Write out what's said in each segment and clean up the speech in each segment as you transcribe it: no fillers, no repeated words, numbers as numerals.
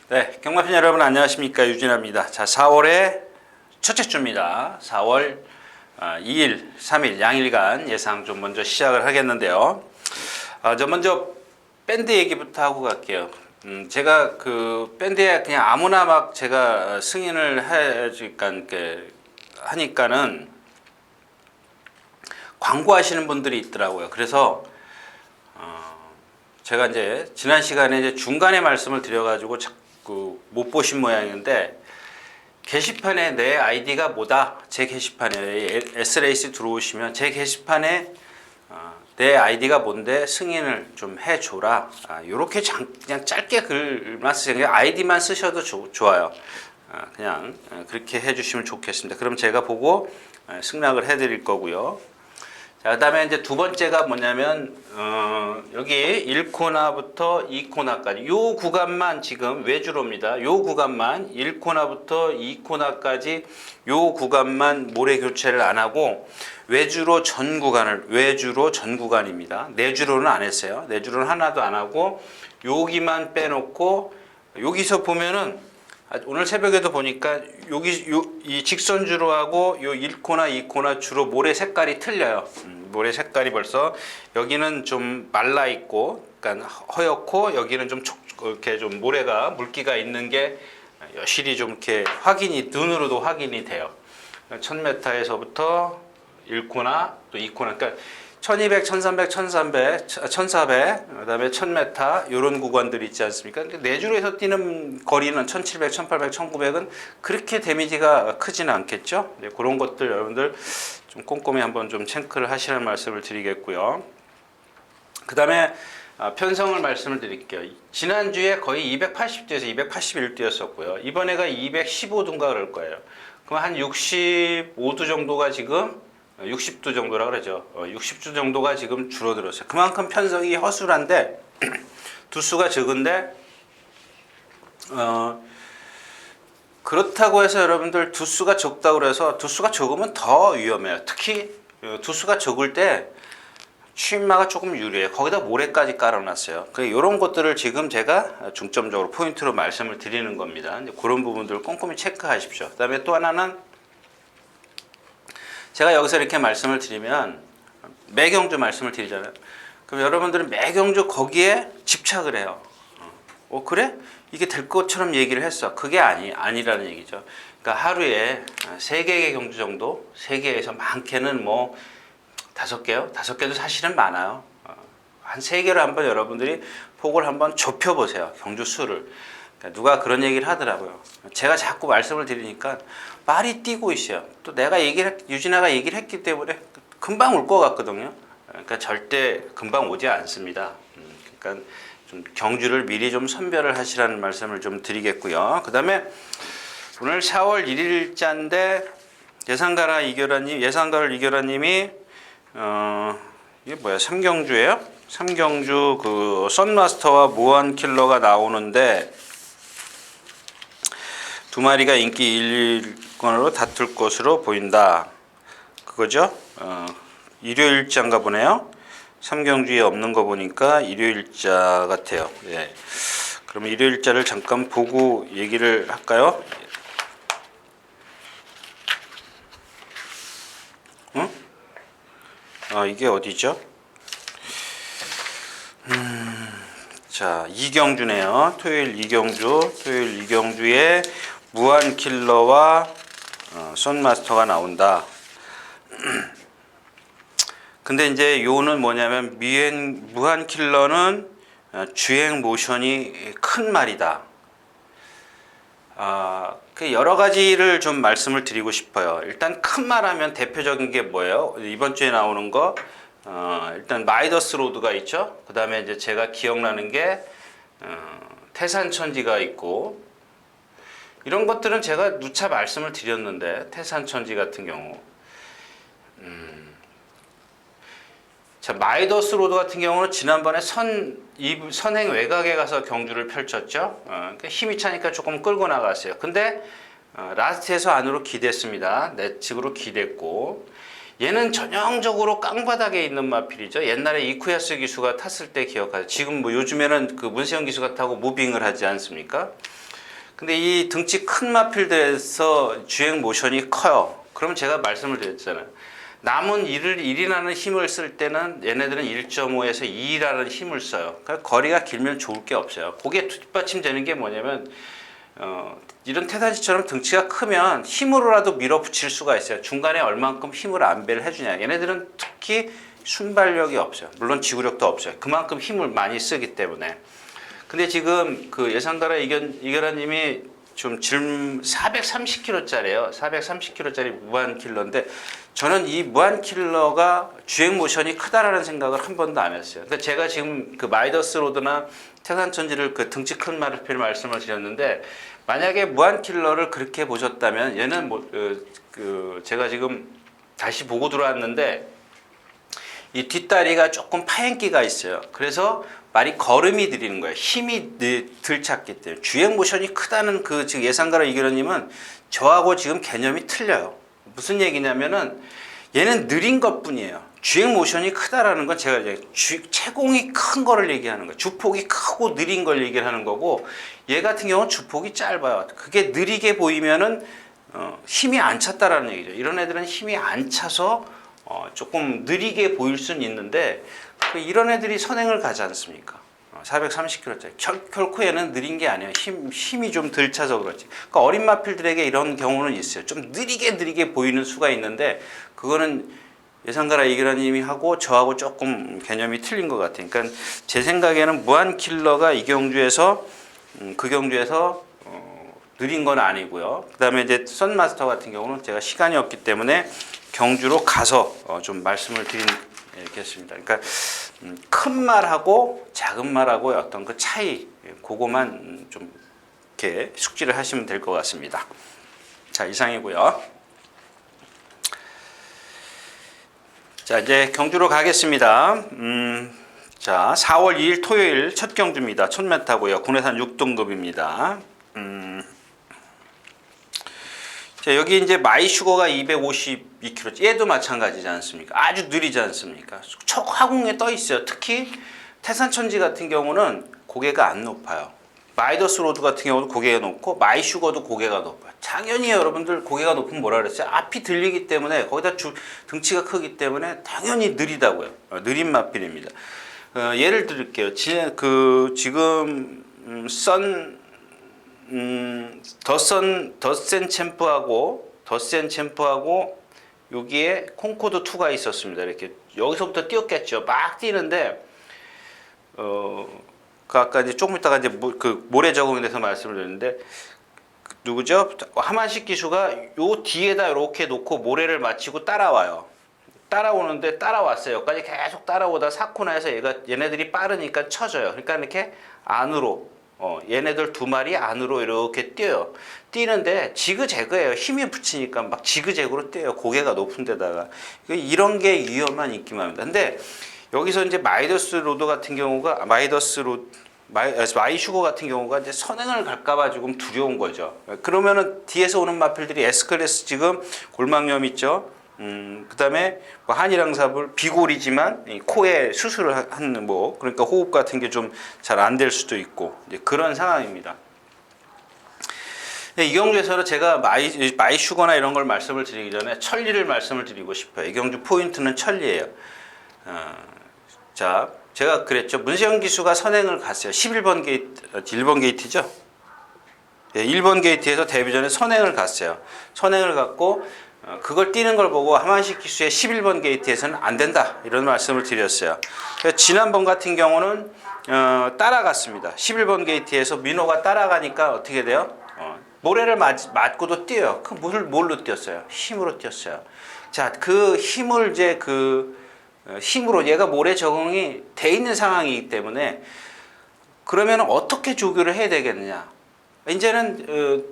네, 경마팬 여러분 안녕하십니까, 유진아입니다. 자, 4월의 첫째 주입니다. 4월 2일, 3일 양일간 예상 좀 먼저 시작을 하겠는데요. 저 먼저 밴드 얘기부터 하고 갈게요. 제가 그 밴드에 그냥 아무나 막 제가 승인을 하니까는 광고하시는 분들이 있더라고요. 그래서 제가 이제 지난 시간에 이제 중간에 말씀을 드려가지고 자꾸 못 보신 모양인데, 게시판에 내 아이디가 뭐다, 제 게시판에 S레이스 들어오시면 제 게시판에 내 아이디가 뭔데 승인을 좀 해줘라, 요렇게 그냥 짧게 글만 쓰세요. 그냥 아이디만 쓰셔도 좋아요. 그냥 그렇게 해주시면 좋겠습니다. 그럼 제가 보고 승낙을 해드릴 거고요. 자, 그 다음에 이제 두 번째가 뭐냐면, 여기 1코나부터 2코나까지 요 구간만 지금 외주로입니다. 요 구간만 1코나부터 2코나까지 요 구간만 모래 교체를 안 하고 외주로 전 구간입니다. 내주로는 안 했어요. 내주로는 하나도 안 하고 여기만 빼놓고, 여기서 보면은 오늘 새벽에도 보니까 이 직선주로하고 요 1코나 2코나 주로 모래 색깔이 틀려요. 모래 색깔이 벌써 여기는 좀 말라 있고, 그러니까 허옇고, 여기는 좀 이렇게 좀 모래가 물기가 있는 게 여실히 좀 이렇게 눈으로도 확인이 돼요. 1000m에서부터 1코나 또 2코나, 그러니까 1200, 1300, 1400, 그다음에 1000m 이런 구간들이 있지 않습니까? 내주로에서 뛰는 거리는 1700, 1800, 1900은 그렇게 데미지가 크지는 않겠죠? 네, 그런 것들 여러분들 좀 꼼꼼히 한번 좀 체크를 하시라는 말씀을 드리겠고요. 그다음에 편성을 말씀을 드릴게요. 지난주에 거의 280도에서 281 뛰었었고요. 이번에가 215도인가 그럴 거예요. 그럼 한 65도 정도가 지금 60도 정도라 그러죠. 60도 정도가 지금 줄어들었어요. 그만큼 편성이 허술한데 두수가 적은데, 그렇다고 해서 여러분들 두수가 적다고 그래서, 두수가 적으면 더 위험해요. 특히 두수가 적을 때 취임마가 조금 유리해요. 거기다 모래까지 깔아놨어요. 이런 것들을 지금 제가 중점적으로 포인트로 말씀을 드리는 겁니다. 그런 부분들을 꼼꼼히 체크하십시오. 그 다음에 또 하나는, 제가 여기서 이렇게 말씀을 드리면 매경주 말씀을 드리잖아요. 그럼 여러분들은 매경주 거기에 집착을 해요. 그래? 이게 될 것처럼 얘기를 했어. 그게 아니라는 얘기죠. 그러니까 하루에 3개의 경주 정도, 3개에서 많게는 뭐 5개요? 5개도 사실은 많아요. 한 3개로 한번 여러분들이 폭을 한번 좁혀보세요. 경주 수를. 그러니까 누가 그런 얘기를 하더라고요. 제가 자꾸 말씀을 드리니까 말이 뛰고 있어요. 또 내가 유진아가 얘기를 했기 때문에 금방 올 것 같거든요. 그러니까 절대 금방 오지 않습니다. 그러니까 좀 경주를 미리 좀 선별을 하시라는 말씀을 좀 드리겠고요. 그 다음에 오늘 4월 1일자인데 예상가를 이겨라님이 이게 뭐야, 삼경주예요? 삼경주 그 썬마스터와 무한킬러가 나오는데 두 마리가 인기 1위권으로 다툴 것으로 보인다. 그거죠? 일요일자인가 보네요. 삼경주에 없는 거 보니까 일요일자 같아요. 예. 그럼 일요일자를 잠깐 보고 얘기를 할까요? 응? 이게 어디죠? 자, 이경주네요. 토요일 이경주에 무한킬러와 썬마스터가 나온다. 근데 이제 요는 뭐냐면, 무한킬러는 주행 모션이 큰 말이다. 그 여러 가지를 좀 말씀을 드리고 싶어요. 일단 큰 말하면 대표적인 게 뭐예요? 이번 주에 나오는 거, 일단 마이더스 로드가 있죠. 그 다음에 이제 제가 기억나는 게 태산천지가 있고, 이런 것들은 제가 누차 말씀을 드렸는데, 태산천지 같은 경우, 자, 마이더스 로드 같은 경우는 지난번에 선행 외곽에 가서 경주를 펼쳤죠. 그러니까 힘이 차니까 조금 끌고 나갔어요. 근데 라스트에서 안으로 기댔습니다. 내측으로 기댔고, 얘는 전형적으로 깡바닥에 있는 마필이죠. 옛날에 이쿠야스 기수가 탔을 때 기억하죠. 지금 뭐 요즘에는 그 문세영 기수가 타고 무빙을 하지 않습니까? 근데 이 등치 큰 마필들에서 주행 모션이 커요. 그럼 제가 말씀을 드렸잖아요. 남은 1이라는 힘을 쓸 때는 얘네들은 1.5에서 2라는 힘을 써요. 그러니까 거리가 길면 좋을 게 없어요. 거기에 뒷받침되는 게 뭐냐면 이런 태산시처럼 등치가 크면 힘으로라도 밀어붙일 수가 있어요. 중간에 얼만큼 힘을 안배를 해주냐. 얘네들은 특히 순발력이 없어요. 물론 지구력도 없어요. 그만큼 힘을 많이 쓰기 때문에. 근데 지금 그 예상가라 이결아님이 좀 430kg짜리예요. 430kg짜리 무한 킬러인데 저는 이 무한 킬러가 주행 모션이 크다라는 생각을 한 번도 안 했어요. 그러니까 제가 지금 그 마이더스 로드나 태산천지를 그 등치 큰 마르필 말씀을 드렸는데 만약에 무한 킬러를 그렇게 보셨다면 얘는 제가 지금 다시 보고 들어왔는데 이 뒷다리가 조금 파행기가 있어요. 그래서 말이 걸음이 들이는 거예요. 힘이 덜 찼기 때문에. 주행 모션이 크다는 그 지금 예상가라 이규현님은 저하고 지금 개념이 틀려요. 무슨 얘기냐면은 얘는 느린 것 뿐이에요. 주행 모션이 크다라는 건 제가 이제 채공이 큰 거를 얘기하는 거예요. 주폭이 크고 느린 걸 얘기를 하는 거고 얘 같은 경우는 주폭이 짧아요. 그게 느리게 보이면은 힘이 안 찼다라는 얘기죠. 이런 애들은 힘이 안 차서 조금 느리게 보일 수는 있는데 이런 애들이 선행을 가지 않습니까? 430km짜리 결코 얘는 느린 게 아니에요. 힘이 좀 덜 차서 그렇지. 그러니까 어린 마필들에게 이런 경우는 있어요. 좀 느리게 보이는 수가 있는데 그거는 예상가라 이규라님이 하고 저하고 조금 개념이 틀린 것 같아요. 그러니까 제 생각에는 무한 킬러가 이 경주에서 그 경주에서 느린 건 아니고요. 그다음에 이제 선마스터 같은 경우는 제가 시간이 없기 때문에 경주로 가서 좀 말씀을 드리겠습니다. 그러니까 큰 말하고 작은 말하고의 어떤 그 차이, 그거만 좀 이렇게 숙지를 하시면 될 것 같습니다. 자, 이상이고요. 자, 이제 경주로 가겠습니다. 자, 4월 2일 토요일 첫 경주입니다. 1000m고요. 군해산 6등급입니다. 자, 여기 이제 마이슈거가 252kg. 얘도 마찬가지지 않습니까? 아주 느리지 않습니까? 척 화공에 떠 있어요. 특히 태산천지 같은 경우는 고개가 안 높아요. 마이더스 로드 같은 경우도 고개가 높고 마이슈거도 고개가 높아요. 당연히 여러분들 고개가 높으면 뭐라 그랬어요? 앞이 들리기 때문에 거기다 등치가 크기 때문에 당연히 느리다고요. 느린 마필입니다. 예를 들을게요. 지금 더센 챔프하고 여기에 콩코드 2가 있었습니다. 이렇게 여기서부터 뛰었겠죠. 막 뛰는데 그 아까 이제 조금 있다가 이제 그 모래 적응에 대해서 말씀을 드렸는데 누구죠? 하만식 기수가 요 뒤에다 이렇게 놓고 모래를 맞히고 따라와요. 따라오는데 따라왔어요. 여기까지 계속 따라오다 사코나에서 얘네들이 빠르니까 쳐져요. 그러니까 이렇게 안으로 얘네들 두 마리 안으로 이렇게 뛰어요. 뛰는데 지그재그예요. 힘이 붙이니까 막 지그재그로 뛰어요. 고개가 높은 데다가. 이런 게 위험한 인기만 합니다. 근데 여기서 이제 마이더스 로드 같은 경우가 마이슈거 같은 경우가 이제 선행을 갈까봐 조금 두려운 거죠. 그러면은 뒤에서 오는 마필들이 S클래스 지금 골막염 있죠. 그다음에 뭐 한일항삽을 비골이지만 코에 수술을 하는 그러니까 호흡 같은 게 좀 잘 안 될 수도 있고 이제 그런 상황입니다. 이 경주에서는 제가 마이슈거나 이런 걸 말씀을 드리기 전에 천리를 말씀을 드리고 싶어요. 이 경주 포인트는 천리예요. 자, 제가 그랬죠. 문세영 기수가 선행을 갔어요. 11번 게이트, 1번 게이트죠. 1번 게이트에서 데뷔전에 선행을 갔어요. 선행을 갔고 그걸 뛰는 걸 보고 하만식 기수의 11번 게이트에서는 안 된다 이런 말씀을 드렸어요. 지난번 같은 경우는 따라갔습니다. 11번 게이트에서 민호가 따라가니까 어떻게 돼요? 모래를 맞고도 뛰어요. 그 뭘로 뛰었어요? 힘으로 뛰었어요. 자, 그 힘을 이제 힘으로 얘가 모래 적응이 돼 있는 상황이기 때문에 그러면 어떻게 조교를 해야 되겠느냐? 이제는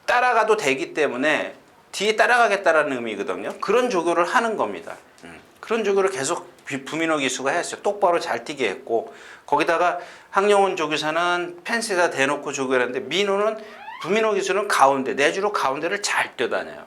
따라가도 되기 때문에 뒤에 따라가겠다라는 의미거든요. 그런 조교를 하는 겁니다. 그런 조교를 계속 부민호 기수가 했어요. 똑바로 잘 뛰게 했고 거기다가 황영훈 조교사는 펜스에다 대놓고 조교를 했는데 부민호 기수는 가운데 내주로 가운데를 잘 뛰어다녀요.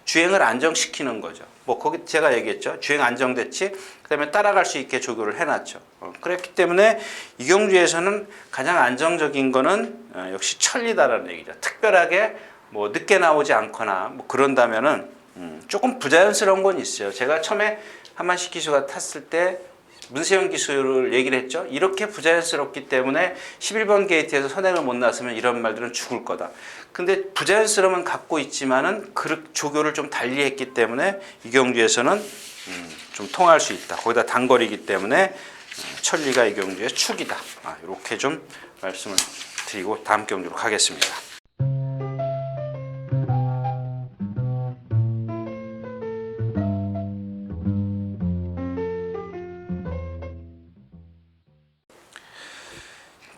주행을 안정시키는 거죠. 뭐 거기 제가 얘기했죠. 주행 안정됐지. 그다음에 따라갈 수 있게 조교를 해놨죠. 그랬기 때문에 이경주에서는 가장 안정적인 거는 역시 천리다라는 얘기죠. 특별하게 뭐 늦게 나오지 않거나 뭐 그런다면은 조금 부자연스러운 건 있어요. 제가 처음에 한만식 기수가 탔을 때 문세영 기수를 얘기를 했죠. 이렇게 부자연스럽기 때문에 11번 게이트에서 선행을 못 나서면 이런 말들은 죽을 거다. 근데 부자연스러움은 갖고 있지만은 그 조교를 좀 달리했기 때문에 이경주에서는 좀 통할 수 있다. 거기다 단거리이기 때문에 천리가 이경주의 축이다. 이렇게 좀 말씀을 드리고 다음 경주로 가겠습니다.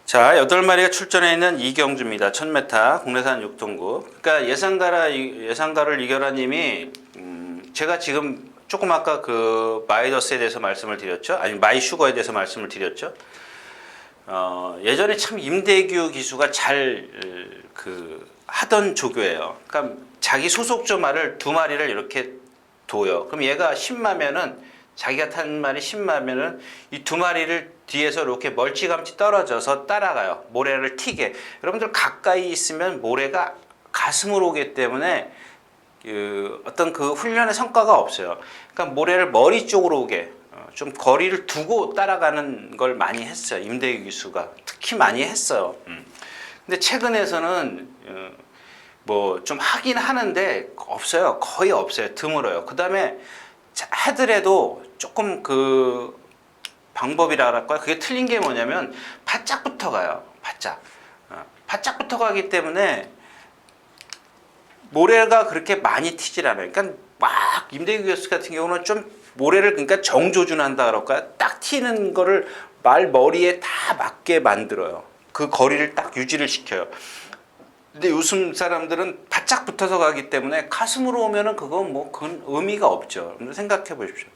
자, 8마리가 출전해 있는 이경주입니다. 1000m 국내산 6등급. 그러니까 예상가를 이겨라 님이 제가 지금 조금 아까 그 마이더스에 대해서 말씀을 드렸죠. 아니 마이슈거에 대해서 말씀을 드렸죠. 예전에 참 임대규 기수가 잘 하던 조교예요. 그러니까 자기 소속조 말을 2마리를 이렇게 둬요. 그럼 얘가 10마면은 자기가 탄 말이 10마면은 이 2마리를 뒤에서 이렇게 멀찌감치 떨어져서 따라가요. 모래를 튀게. 여러분들 가까이 있으면 모래가 가슴으로 오기 때문에 어떤 그 훈련의 성과가 없어요. 그러니까 모래를 머리 쪽으로 오게 좀 거리를 두고 따라가는 걸 많이 했어요. 임대규 기수가 특히 많이 했어요. 근데 최근에서는 뭐 좀 하긴 하는데 없어요. 거의 없어요. 드물어요. 그 다음에 하더라도 조금 그 방법이라 할까요? 그게 틀린 게 뭐냐면 바짝부터 가요. 바짝부터 가기 때문에 모래가 그렇게 많이 튀질 않아요. 그러니까 막 임대규 교수 같은 경우는 좀 모래를 그러니까 정조준한다 그럴까요? 딱 튀는 거를 말 머리에 다 맞게 만들어요. 그 거리를 딱 유지를 시켜요. 근데 요즘 사람들은 바짝 붙어서 가기 때문에 가슴으로 오면은 그건 의미가 없죠. 생각해 보십시오.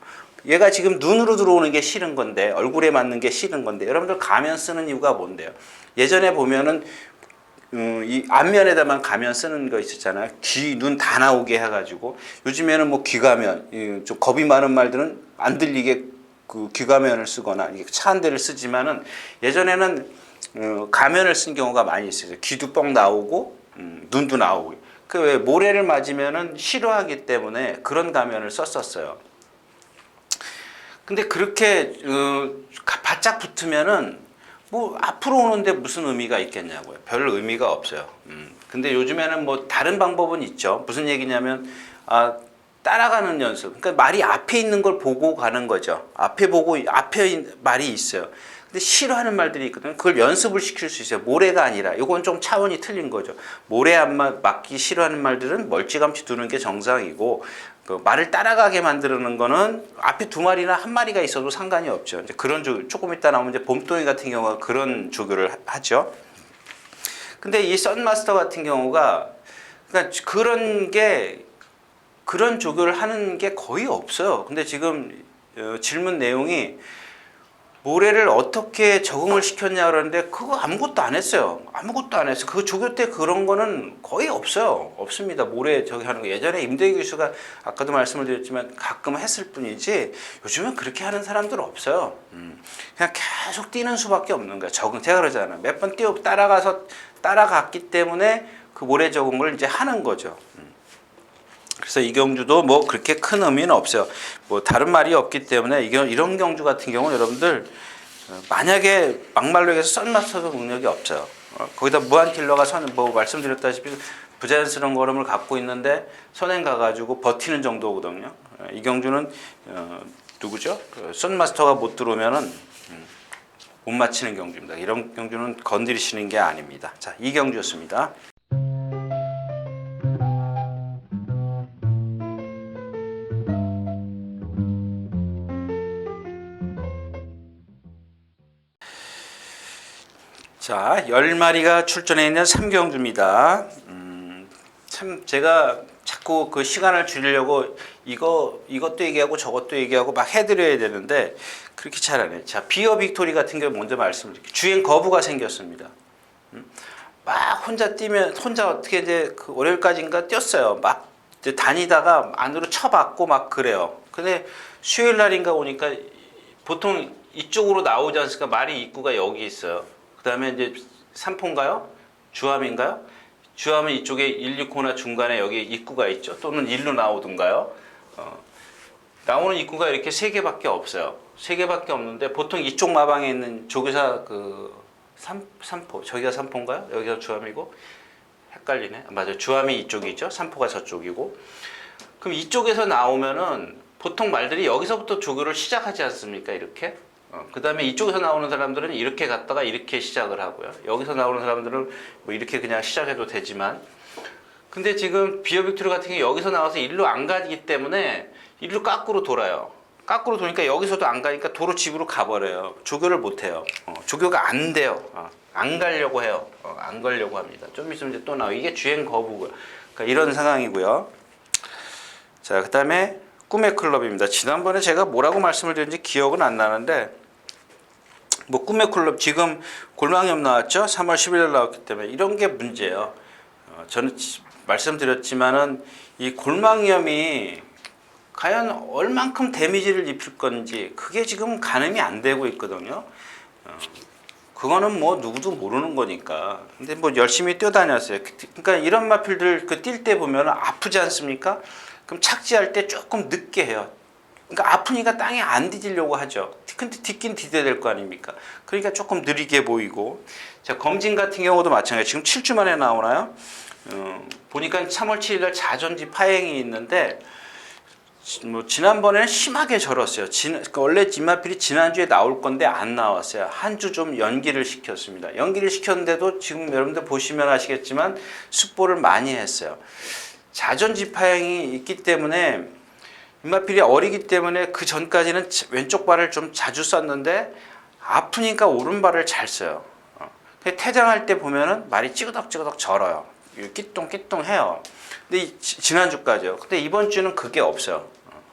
얘가 지금 눈으로 들어오는 게 싫은 건데 얼굴에 맞는 게 싫은 건데 여러분들 가면 쓰는 이유가 뭔데요? 예전에 보면은 이 앞면에다만 가면 쓰는 거 있었잖아요. 귀, 눈 다 나오게 해가지고 요즘에는 뭐 귀가면 좀 겁이 많은 말들은 안 들리게 그 귀가면을 쓰거나 차 한 대를 쓰지만은 예전에는 가면을 쓴 경우가 많이 있어요. 귀도 뻥 나오고 눈도 나오고. 그 왜 모래를 맞으면은 싫어하기 때문에 그런 가면을 썼었어요. 근데 그렇게 바짝 붙으면은 뭐 앞으로 오는데 무슨 의미가 있겠냐고요. 별 의미가 없어요. 근데 요즘에는 뭐 다른 방법은 있죠. 무슨 얘기냐면 따라가는 연습. 그러니까 말이 앞에 있는 걸 보고 가는 거죠. 앞에 말이 있어요. 근데 싫어하는 말들이 있거든요. 그걸 연습을 시킬 수 있어요. 모래가 아니라. 이건 좀 차원이 틀린 거죠. 모래 안 맞기 싫어하는 말들은 멀찌감치 두는 게 정상이고 그 말을 따라가게 만드는 거는 앞에 2마리나 1마리가 있어도 상관이 없죠. 이제 그런 조금 이따 나오면 이제 봄동이 같은 경우가 그런 조교를 하죠. 근데 이 썬마스터 같은 경우가 그러니까 그런 조교를 하는 게 거의 없어요. 근데 지금 질문 내용이 모래를 어떻게 적응을 시켰냐 그러는데 그거 아무것도 안 했어요. 아무것도 안 했어요. 그 조교 때 그런 거는 거의 없어요. 없습니다. 모래 저기 하는 거. 예전에 임대규 교수가 아까도 말씀을 드렸지만 가끔 했을 뿐이지 요즘은 그렇게 하는 사람들 없어요. 그냥 계속 뛰는 수밖에 없는 거야. 제가 그러잖아요. 몇 번 따라갔기 때문에 그 모래 적응을 이제 하는 거죠. 그래서 이 경주도 뭐 그렇게 큰 의미는 없어요. 뭐 다른 말이 없기 때문에 이런 경주 같은 경우는 여러분들 만약에 막말로 해서 썬마스터도 능력이 없어요. 거기다 무한킬러가 뭐 말씀드렸다시피 부자연스러운 걸음을 갖고 있는데 선행 가가지고 버티는 정도거든요. 이 경주는 누구죠? 썬마스터가 못 들어오면은 못 맞히는 경주입니다. 이런 경주는 건드리시는 게 아닙니다. 자, 이 경주였습니다. 자, 10마리가 출전해 있는 3경주입니다. 참 제가 자꾸 그 시간을 줄이려고 이것도 얘기하고 저것도 얘기하고 막 해드려야 되는데 그렇게 잘 안 해요. 자, 비어 빅토리 같은 경우 먼저 말씀드릴게요. 주행 거부가 생겼습니다. 막 혼자 어떻게 이제 그 월요일까지인가 뛰었어요. 막 이제 다니다가 안으로 쳐박고 막 그래요. 근데 수요일 날인가 오니까 보통 이쪽으로 나오지 않습니까? 말이 입구가 여기 있어요. 그 다음에 이제 삼포인가요? 주암인가요? 주암은 이쪽에 169나 중간에 여기 입구가 있죠. 또는 일로 나오든가요. 나오는 입구가 이렇게 세 개밖에 없어요. 세 개밖에 없는데 보통 이쪽 마방에 있는 조교사 그 삼포, 저기가 삼포인가요? 여기가 주암이고 헷갈리네. 맞아요. 주암이 이쪽이죠. 삼포가 저쪽이고. 그럼 이쪽에서 나오면은 보통 말들이 여기서부터 조교를 시작하지 않습니까? 이렇게. 그 다음에 이쪽에서 나오는 사람들은 이렇게 갔다가 이렇게 시작을 하고요. 여기서 나오는 사람들은 뭐 이렇게 그냥 시작해도 되지만, 근데 지금 비어빅토리 같은 경우 여기서 나와서 일로 안 가기 때문에 일로 거꾸로 돌아요. 거꾸로 도니까 여기서도 안 가니까 도로 집으로 가버려요. 조교를 못 해요. 조교가 안 돼요. 안 가려고 해요. 안 가려고 합니다. 좀 있으면 이제 또 나와. 이게 주행 거부고요. 그러니까 이런 상황이고요. 자, 그 다음에 꿈의 클럽입니다. 지난번에 제가 뭐라고 말씀을 드렸는지 기억은 안 나는데, 뭐 꿈의 클럽 지금 골망염 나왔죠? 3월 11일 나왔기 때문에 이런 게 문제예요. 저는 말씀드렸지만은 이 골망염이 과연 얼만큼 데미지를 입힐 건지 그게 지금 가늠이 안 되고 있거든요. 그거는 뭐 누구도 모르는 거니까. 근데 뭐 열심히 뛰어다녔어요. 그러니까 이런 마필들 그 뛸 때 보면 아프지 않습니까? 그럼 착지할 때 조금 늦게 해요. 그러니까 아프니까 땅에 안 디디려고 하죠. 근데 딛긴 디뎌야 될 거 아닙니까? 그러니까 조금 느리게 보이고. 자, 검진 같은 경우도 마찬가지. 지금 7주 만에 나오나요? 보니까 3월 7일 날 자전지 파행이 있는데, 뭐 지난번에는 심하게 절었어요. 그러니까 원래 진마필이 지난주에 나올 건데 안 나왔어요. 한 주 좀 연기를 시켰습니다. 연기를 시켰는데도 지금 여러분들 보시면 아시겠지만 습보를 많이 했어요. 자전지 파행이 있기 때문에 인마필이 어리기 때문에 그 전까지는 왼쪽 발을 좀 자주 썼는데 아프니까 오른발을 잘 써요. 퇴장할 때 보면은 말이 찌그덕찌그덕 절어요. 끼똥끼똥 해요. 근데 지난주까지요. 근데 이번 주는 그게 없어요.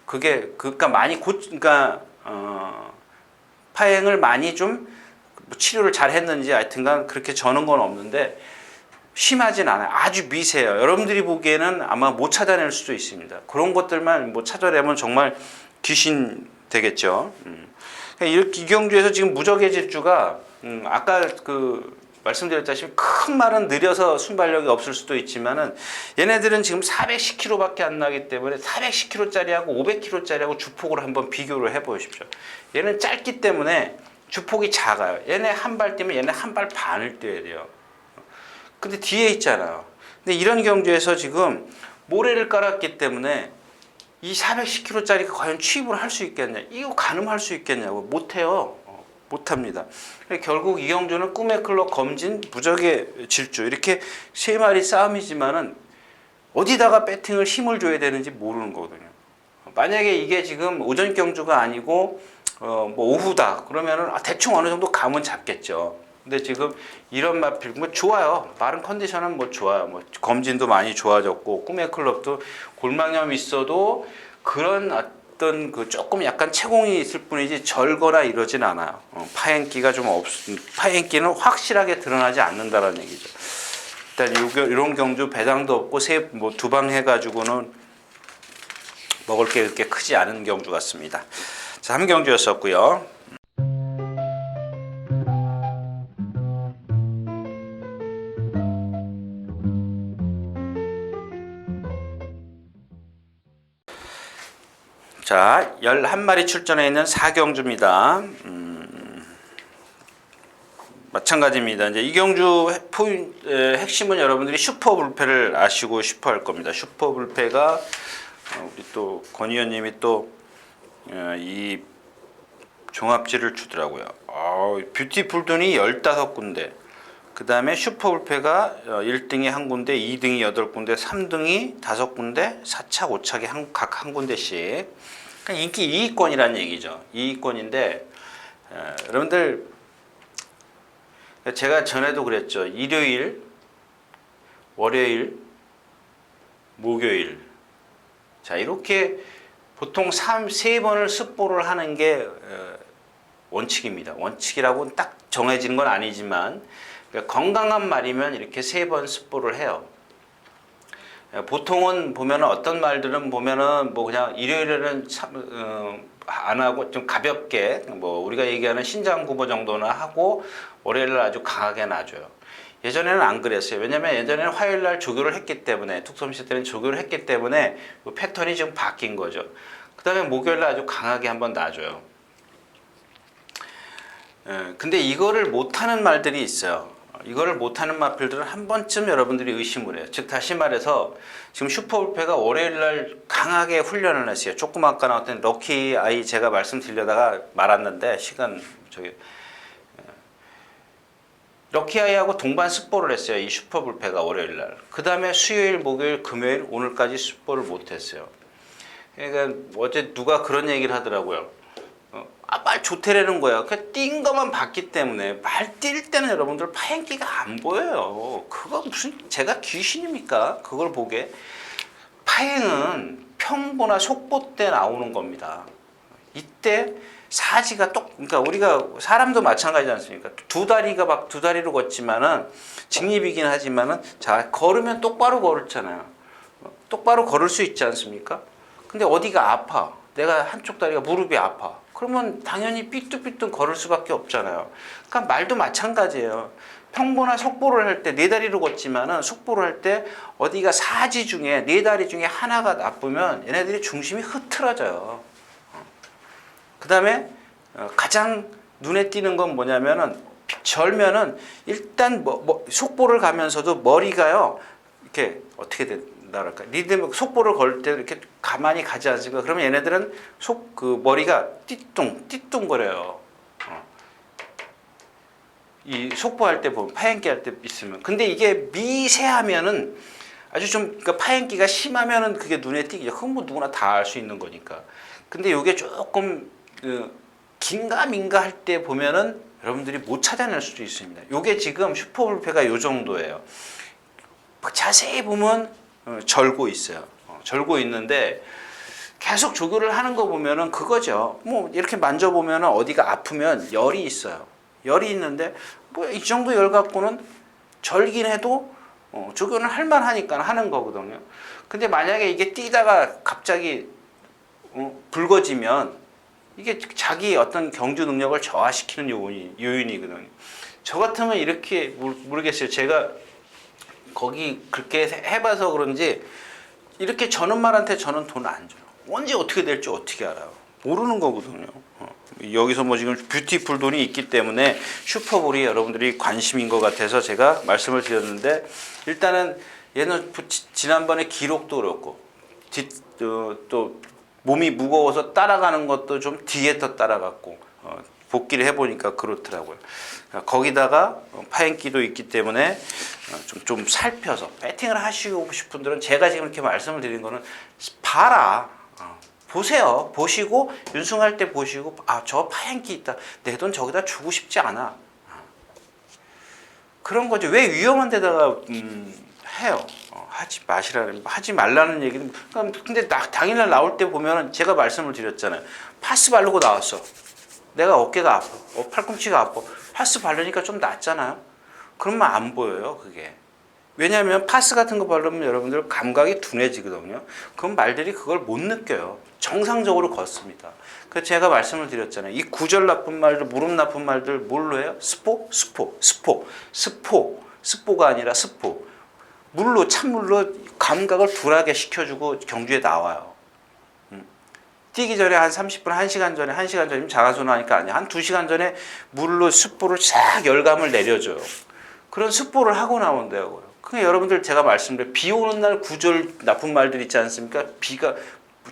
그러니까 많이 그러니까 파행을 많이 좀 치료를 잘 했는지 하여튼간 그렇게 저는 건 없는데 심하진 않아요. 아주 미세해요. 여러분들이 보기에는 아마 못 찾아낼 수도 있습니다. 그런 것들만 뭐 찾아내면 정말 귀신 되겠죠. 이 경주에서 지금 무적의 질주가 아까 그 말씀드렸다시피 큰 말은 느려서 순발력이 없을 수도 있지만은 얘네들은 지금 410km밖에 안 나기 때문에 410km짜리하고 500km짜리하고 주폭을 한번 비교를 해보십시오. 얘는 짧기 때문에 주폭이 작아요. 얘네 한 발 뛰면 얘네 한 발 반을 뛰어야 돼요. 근데 뒤에 있잖아요. 근데 이런 경주에서 지금 모래를 깔았기 때문에 이 410km짜리가 과연 취입을 할 수 있겠냐? 이거 가늠할 수 있겠냐고? 못해요. 못합니다. 결국 이 경주는 꿈의 클럽, 검진, 무적의 질주 이렇게 세 마리 싸움이지만은 어디다가 배팅을 힘을 줘야 되는지 모르는 거거든요. 만약에 이게 지금 오전 경주가 아니고 뭐 오후다 그러면은 대충 어느 정도 감은 잡겠죠. 근데 지금 이런 마필 뭐 좋아요. 마른 컨디션은 뭐 좋아요. 뭐 검진도 많이 좋아졌고 꿈의 클럽도 골망염 있어도 그런 어떤 그 조금 약간 채공이 있을 뿐이지 절거나 이러진 않아요. 파행기가 좀 파행기는 확실하게 드러나지 않는다라는 얘기죠. 일단 이런 경주 배당도 없고 뭐 두 방 해가지고는 먹을 게 그렇게 크지 않은 경주 같습니다. 자, 한 경주였었고요. 자, 11마리 출전해 있는 4경주입니다. 마찬가지입니다. 이제 이 경주 핵심은 여러분들이 슈퍼 불패를 아시고 싶어 할 겁니다. 슈퍼 불패가 우리 또 권 의원님이 또 이 종합지를 주더라고요. 뷰티풀돈이 15군데. 그 다음에 슈퍼 불패가 1등이 한 군데, 2등이 8군데, 3등이 5군데, 4착, 5착이 각 한 군데씩. 그러니까 인기 2위권이라는 얘기죠. 2위권인데 여러분들 제가 전에도 그랬죠. 일요일, 월요일, 목요일. 자, 이렇게 보통 3번을 습보를 하는 게 원칙입니다. 원칙이라고 딱 정해지는 건 아니지만 그러니까 건강한 말이면 이렇게 3번 습보를 해요. 보통은 보면은 어떤 말들은 보면은 뭐 그냥 일요일에는 안 하고 좀 가볍게 뭐 우리가 얘기하는 신장구보 정도나 하고 월요일날 아주 강하게 놔줘요. 예전에는 안 그랬어요. 왜냐면 예전에는 화요일날 조교를 했기 때문에 툭섬시 때는 조교를 했기 때문에 그 패턴이 좀 바뀐 거죠. 그 다음에 목요일날 아주 강하게 한번 놔줘요. 근데 이거를 못하는 말들이 있어요. 이거를 못하는 말들은 한 번쯤 여러분들이 의심을 해요. 즉 다시 말해서 지금 슈퍼불패가 월요일날 강하게 훈련을 했어요. 조금 아까 나왔던 럭키 아이 제가 말씀드리려다가 말았는데 시간 럭키 아이하고 동반 습보를 했어요. 이 슈퍼불패가 월요일날. 그 다음에 수요일, 목요일, 금요일, 오늘까지 습보를 못했어요. 그러니까 어제 누가 그런 얘기를 하더라고요. 말 좋대라는 거야. 그 띈 것만 봤기 때문에 말 뛸 때는 여러분들 파행기가 안 보여요. 그거 무슨 제가 귀신입니까? 그걸 보게. 파행은 평보나 속보 때 나오는 겁니다. 이때 사지가 그러니까 우리가 사람도 마찬가지지 않습니까? 두 다리로 걷지만은 직립이긴 하지만은 자 걸으면 똑바로 걸었잖아요. 똑바로 걸을 수 있지 않습니까? 근데 어디가 아파? 내가 한쪽 다리가 무릎이 아파. 그러면 당연히 삐뚤삐뚤 걸을 수밖에 없잖아요. 그러니까 말도 마찬가지예요. 평보나 속보를 할 때 네 다리로 걷지만은 속보를 할 때 어디가 사지 중에 네 다리 중에 하나가 나쁘면 얘네들이 중심이 흐트러져요. 그 다음에 가장 눈에 띄는 건 뭐냐면은 절면은 일단 속보를 가면서도 머리가요 이렇게 어떻게 된다 그럴까 리듬 속보를 걸 때 이렇게 가만히 가지 않습니까? 그러면 얘네들은 그 머리가 띠뚱거려요. 이 속보할 때 보면 파행기 할 때 있으면 근데 이게 미세하면은 아주 좀 그러니까 파행기가 심하면은 그게 눈에 띄죠. 그건 뭐 누구나 다 알 수 있는 거니까. 근데 이게 조금 긴가민가 할 때 보면은 여러분들이 못 찾아낼 수도 있습니다. 이게 지금 슈퍼불패가 요 정도예요. 자세히 보면 절고 있어요. 절고 있는데 계속 조교를 하는 거 보면은 그거죠. 뭐 이렇게 만져보면은 어디가 아프면 열이 있어요. 열이 있는데 뭐 이 정도 열 갖고는 절긴 해도 조교는 할 만하니까 하는 거거든요. 근데 만약에 이게 뛰다가 갑자기 붉어지면 이게 자기 어떤 경주 능력을 저하시키는 요인이거든요. 저 같으면 이렇게 모르겠어요. 제가 거기 그렇게 해봐서 그런지 이렇게 저는 말한테 저는 돈 안 줘요. 언제 어떻게 될지 어떻게 알아요? 모르는 거거든요. 여기서 뭐 지금 뷰티풀 돈이 있기 때문에 슈퍼볼이 여러분들이 관심인 것 같아서 제가 말씀을 드렸는데 일단은 얘는 지난번에 기록도 그렇고 또 몸이 무거워서 따라가는 것도 좀 뒤에 더 따라갔고 복귀를 해보니까 그렇더라고요. 거기다가 파행기도 있기 때문에 좀 살펴서 배팅을 하시고 싶은 분들은 제가 지금 이렇게 말씀을 드린 거는 봐라. 보세요. 보시고 윤승할 때 보시고 저 파행기 있다. 내 돈 저기다 주고 싶지 않아. 그런 거죠. 왜 위험한 데다가 해요. 하지 말라는 얘기는. 근데 당일날 나올 때 보면은 제가 말씀을 드렸잖아요. 파스 바르고 나왔어. 내가 어깨가 아파. 팔꿈치가 아파. 파스 바르니까 좀 낫잖아요. 그러면 안 보여요, 그게. 왜냐하면 파스 같은 거 바르면 여러분들 감각이 둔해지거든요. 그럼 말들이 그걸 못 느껴요. 정상적으로 걷습니다. 그래서 제가 말씀을 드렸잖아요. 이 구절 나쁜 말들, 무릎 나쁜 말들 뭘로 해요? 스포가 아니라 스포. 물로, 찬물로 감각을 둔하게 시켜주고 경주에 나와요. 뛰기 전에 한 30분, 1시간 전이면 자가순환 하니까 아니야. 한 2시간 전에 물로 스포를 싹 열감을 내려줘요. 그런 스포를 하고 나온다고요. 그러니까 여러분들 제가 말씀드린 비 오는 날 구절 나쁜 말들 있지 않습니까? 비가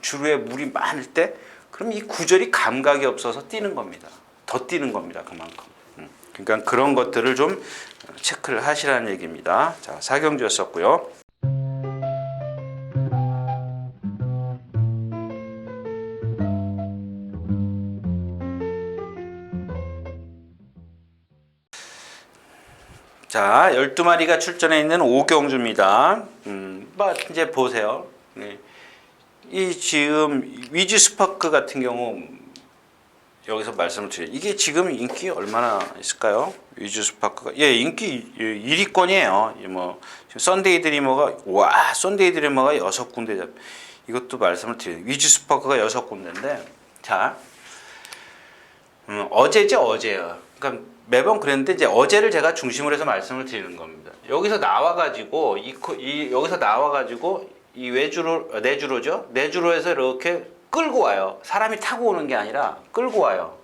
주루에 물이 많을 때 그럼 이 구절이 감각이 없어서 뛰는 겁니다. 더 뛰는 겁니다. 그만큼. 그러니까 그런 것들을 좀 체크를 하시라는 얘기입니다. 자, 사경주였었고요. 자, 12마리가 출전해 있는 오경주입니다. 이제 보세요. 네. 이 지금 위즈 스파크 같은 경우 여기서 말씀을 드려요. 이게 지금 인기 얼마나 있을까요? 위즈 스파크가 인기 1위권이에요. 뭐 썬데이 드리머가 썬데이 드리머가 6군데 이것도 말씀을 드려요. 위즈 스파크가 6군데인데 자 어제죠 어제요. 그러니까 매번 그랬는데 이제 어제를 제가 중심으로 해서 말씀을 드리는 겁니다. 여기서 나와가지고 여기서 나와가지고 이 내주로죠. 내주로에서 이렇게 끌고 와요. 사람이 타고 오는 게 아니라 끌고 와요.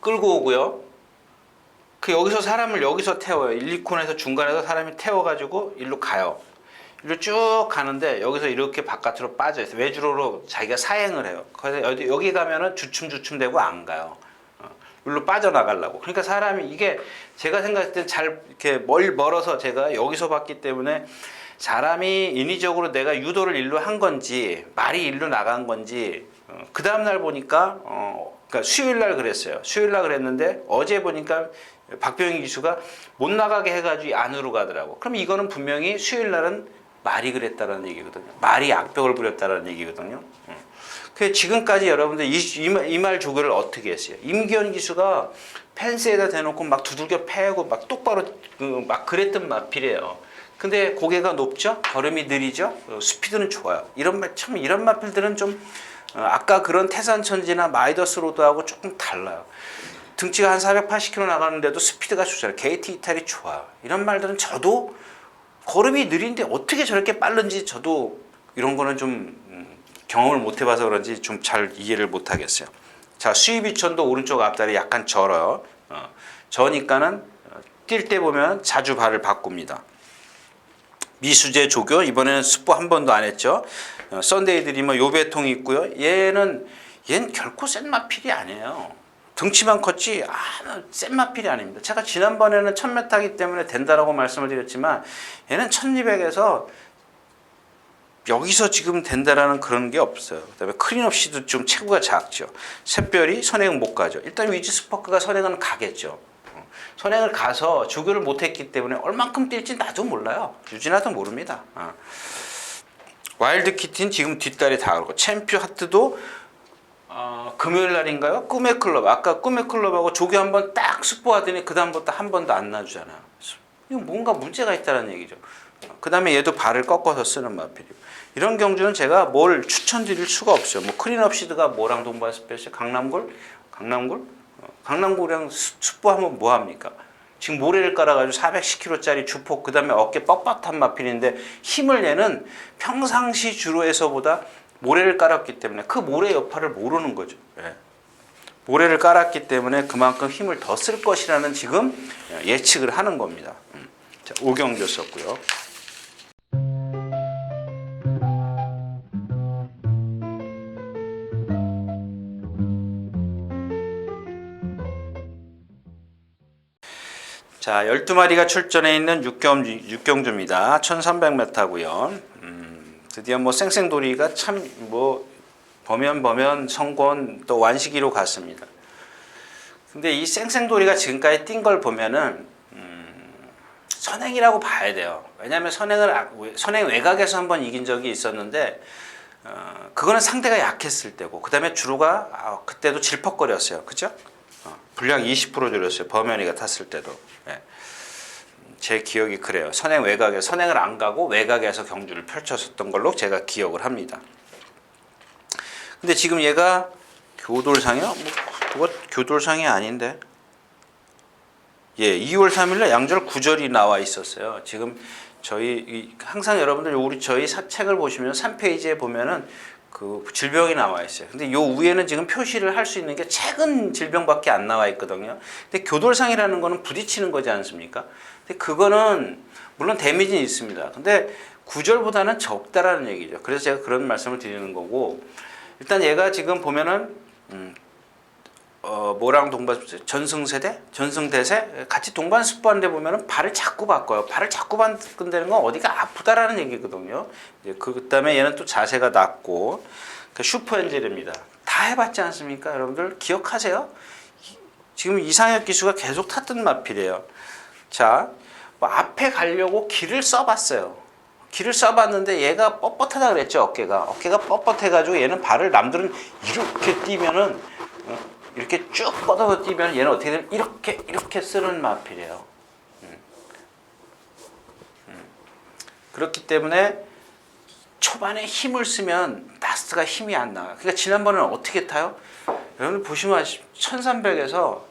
끌고 오고요. 여기서 사람을 여기서 태워요. 1, 2콘에서 중간에서 사람이 태워가지고 일로 가요. 일로 쭉 가는데 여기서 이렇게 바깥으로 빠져요. 외주로로 자기가 사행을 해요. 그래서 여기 가면은 주춤주춤 되고 안 가요. 일로 빠져나가려고. 그러니까 사람이 이게 제가 생각했을 때 잘 이렇게 멀어서 제가 여기서 봤기 때문에 사람이 인위적으로 내가 유도를 일로 한 건지 말이 일로 나간 건지 그 다음날 보니까 그러니까 수요일날 그랬어요. 수요일날 그랬는데 어제 보니까 박병희 기수가 못 나가게 해가지고 안으로 가더라고. 그럼 이거는 분명히 수요일날은 말이 그랬다는 얘기거든요. 말이 악벽을 부렸다는 얘기거든요. 그 지금까지 여러분들 이 말 조교를 어떻게 했어요? 임기현 기수가 펜스에다 대놓고 막 두들겨 패고 막 똑바로 막 그랬던 마필이에요. 근데 고개가 높죠? 걸음이 느리죠? 스피드는 좋아요. 이런 마필들은 좀 아까 그런 태산천지나 마이더스 로드하고 조금 달라요. 등치가 한 480km 나가는데도 스피드가 좋잖아요. 게이트 이탈이 좋아요. 이런 말들은 저도 걸음이 느린데 어떻게 저렇게 빠른지 저도 이런 거는 좀 경험을 못 해봐서 그런지 좀 잘 이해를 못 하겠어요. 자, 수입이천도 오른쪽 앞다리 약간 절어요. 저니까는 뛸 때 보면 자주 발을 바꿉니다. 미수재 조교 이번에는 스포 한 번도 안 했죠. 썬데이 드리머 요배통이 있고요. 얘는 결코 센 마필이 아니에요. 등치만 컸지 센 마필이 아닙니다. 제가 지난번에는 1000m이기 때문에 된다라고 말씀을 드렸지만 얘는 1200에서 여기서 지금 된다라는 그런 게 없어요. 그다음에 크린업시도 좀 체구가 작죠. 샛별이 선행은 못 가죠. 일단 위즈 스파크가 선행은 가겠죠. 선행을 가서 조교를 못했기 때문에 얼만큼 뛸지 나도 몰라요. 유진아도 모릅니다. 와일드 키티는 지금 뒷다리 다 그렇고 챔피언 하트도 금요일 날인가요? 꿈의 클럽. 아까 꿈의 클럽하고 조교 한번 딱 스포하더니 그 다음부터 한 번도 안 놔주잖아요. 이거 뭔가 문제가 있다는 얘기죠. 그 다음에 얘도 발을 꺾어서 쓰는 마필이고 이런 경주는 제가 뭘 추천드릴 수가 없죠. 뭐 크린업시드가 뭐랑 동반스페셜 강남골이랑 스포하면 뭐합니까? 지금 모래를 깔아가지고 410kg짜리 주폭 그 다음에 어깨 뻣뻣한 마필인데 힘을 내는 평상시 주로에서보다 모래를 깔았기 때문에 그 모래 여파를 모르는 거죠. 모래를 깔았기 때문에 그만큼 힘을 더 쓸 것이라는 지금 예측을 하는 겁니다. 자, 오경주 썼고요. 자, 12마리가 출전해 있는 육경주입니다. 1300m고요. 드디어 뭐 쌩쌩돌이가 참 뭐 범연 성권 또 완시기로 갔습니다. 근데 이 쌩쌩돌이가 지금까지 뛴 걸 보면은 선행이라고 봐야 돼요. 왜냐하면 선행 외곽에서 한번 이긴 적이 있었는데 그거는 상대가 약했을 때고 그 다음에 주로가 그때도 질퍽거렸어요. 그죠? 분량 20% 줄였어요. 범연이가 탔을 때도. 제 기억이 그래요. 선행을 안 가고 외곽에서 경주를 펼쳤었던 걸로 제가 기억을 합니다. 근데 지금 얘가 교돌상이요? 그거 교돌상이 아닌데. 2월 3일날 양절 9절이 나와 있었어요. 지금 항상 여러분들 저희 책을 보시면 3페이지에 보면은 그 질병이 나와 있어요. 근데 요 위에는 지금 표시를 할 수 있는 게 최근 질병밖에 안 나와 있거든요. 근데 교돌상이라는 거는 부딪히는 거지 않습니까? 근데 그거는 물론 데미지는 있습니다. 근데 9절보다는 적다라는 얘기죠. 그래서 제가 그런 말씀을 드리는 거고 일단 얘가 지금 보면은 뭐랑 전승대세 같이 동반 스포하는데 보면은 발을 자꾸 바꿔요. 발을 자꾸 바꾼다는 건 어디가 아프다라는 얘기거든요. 그 다음에 얘는 또 자세가 낮고 슈퍼 엔젤입니다. 다 해봤지 않습니까? 여러분들 기억하세요? 지금 이상혁 기수가 계속 탔던 마필이에요. 자, 뭐 앞에 가려고 길을 써봤어요. 길을 써봤는데 얘가 뻣뻣하다 그랬죠. 어깨가 뻣뻣해가지고 얘는 발을 남들은 이렇게 뛰면은 이렇게 쭉 뻗어서 뛰면 얘는 어떻게 되면 이렇게 쓰는 마필이에요. 그렇기 때문에 초반에 힘을 쓰면 라스트가 힘이 안 나와요. 그러니까 지난번에는 어떻게 타요? 여러분 보시면 1300에서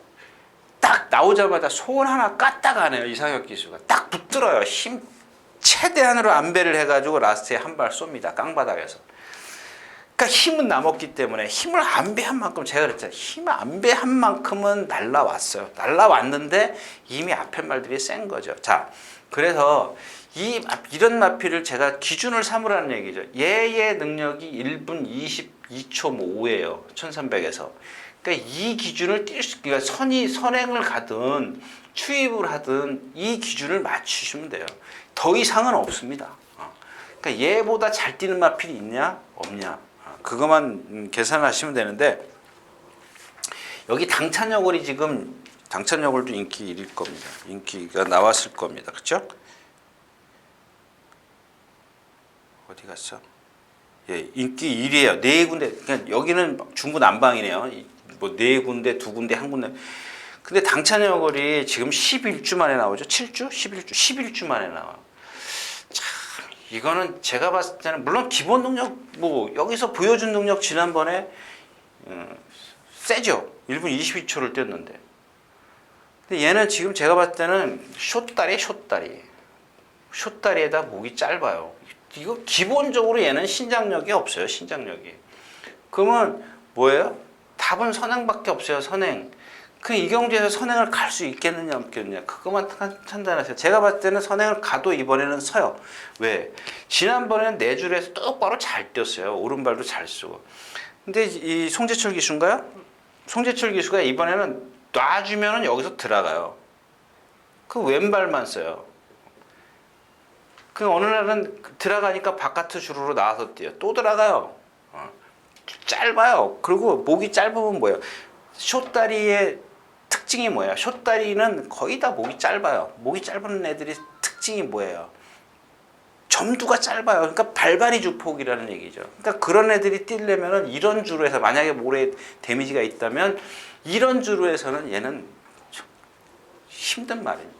딱 나오자마자 손 하나 깠다가 안 해요. 이상혁 기수가 딱 붙들어요. 힘 최대한으로 안배를 해가지고 라스트에 한 발 쏩니다. 깡바닥에서. 그러니까 힘은 남았기 때문에 힘을 안배한 만큼 제가 그랬잖아요. 힘을 안배한 만큼은 날라왔어요. 날라왔는데 이미 앞에 말들이 센 거죠. 자, 그래서 이런 마필을 제가 기준을 삼으라는 얘기죠. 얘의 능력이 1분 22초 5예요. 1300에서. 그러니까 이 기준을 그러니까 선행을 가든 추입을 하든 이 기준을 맞추시면 돼요. 더 이상은 없습니다. 그러니까 얘보다 잘 뛰는 마필이 있냐? 없냐? 그것만 계산하시면 되는데 여기 당찬여골이 지금 당찬여골도 인기 1일 겁니다. 인기가 나왔을 겁니다. 그렇죠? 어디 갔어? 예, 인기 1위에요. 4군데. 그러니까 여기는 중구난방이네요. 뭐 4군데, 2군데, 1군데. 근데 당찬여골이 지금 11주 만에 나오죠. 7주? 11주 만에 나와요. 참, 이거는 제가 봤을 때는 물론 기본 능력 뭐 여기서 보여준 능력 지난번에 세죠. 1분 22초를 뛰었는데. 근데 얘는 지금 제가 봤을 때는 숏다리에다 목이 짧아요. 이거 기본적으로 얘는 신장력이 없어요. 신장력이. 그러면 뭐예요? 답은 선행밖에 없어요. 선행. 그 이 경주에서 선행을 갈 수 있겠느냐 없겠느냐 그것만 판단하세요. 제가 봤을 때는 선행을 가도 이번에는 서요. 왜? 지난번에는 네 줄에서 똑바로 잘 뛰었어요. 오른발도 잘 쓰고. 근데 이 송재철 기수인가요? 송재철 기수가 이번에는 놔주면은 여기서 들어가요. 그 왼발만 써요. 그 어느 날은 들어가니까 바깥으로 주르르 나와서 뛰어. 또 들어가요. 짧아요. 그리고 목이 짧으면 뭐예요? 숏다리의 특징이 뭐예요? 숏다리는 거의 다 목이 짧아요. 목이 짧은 애들이 특징이 뭐예요? 점두가 짧아요. 그러니까 발발이 주폭이라는 얘기죠. 그러니까 그런 애들이 뛰려면은 이런 주로에서 만약에 모래에 데미지가 있다면 이런 주로에서는 얘는 힘든 말입니다.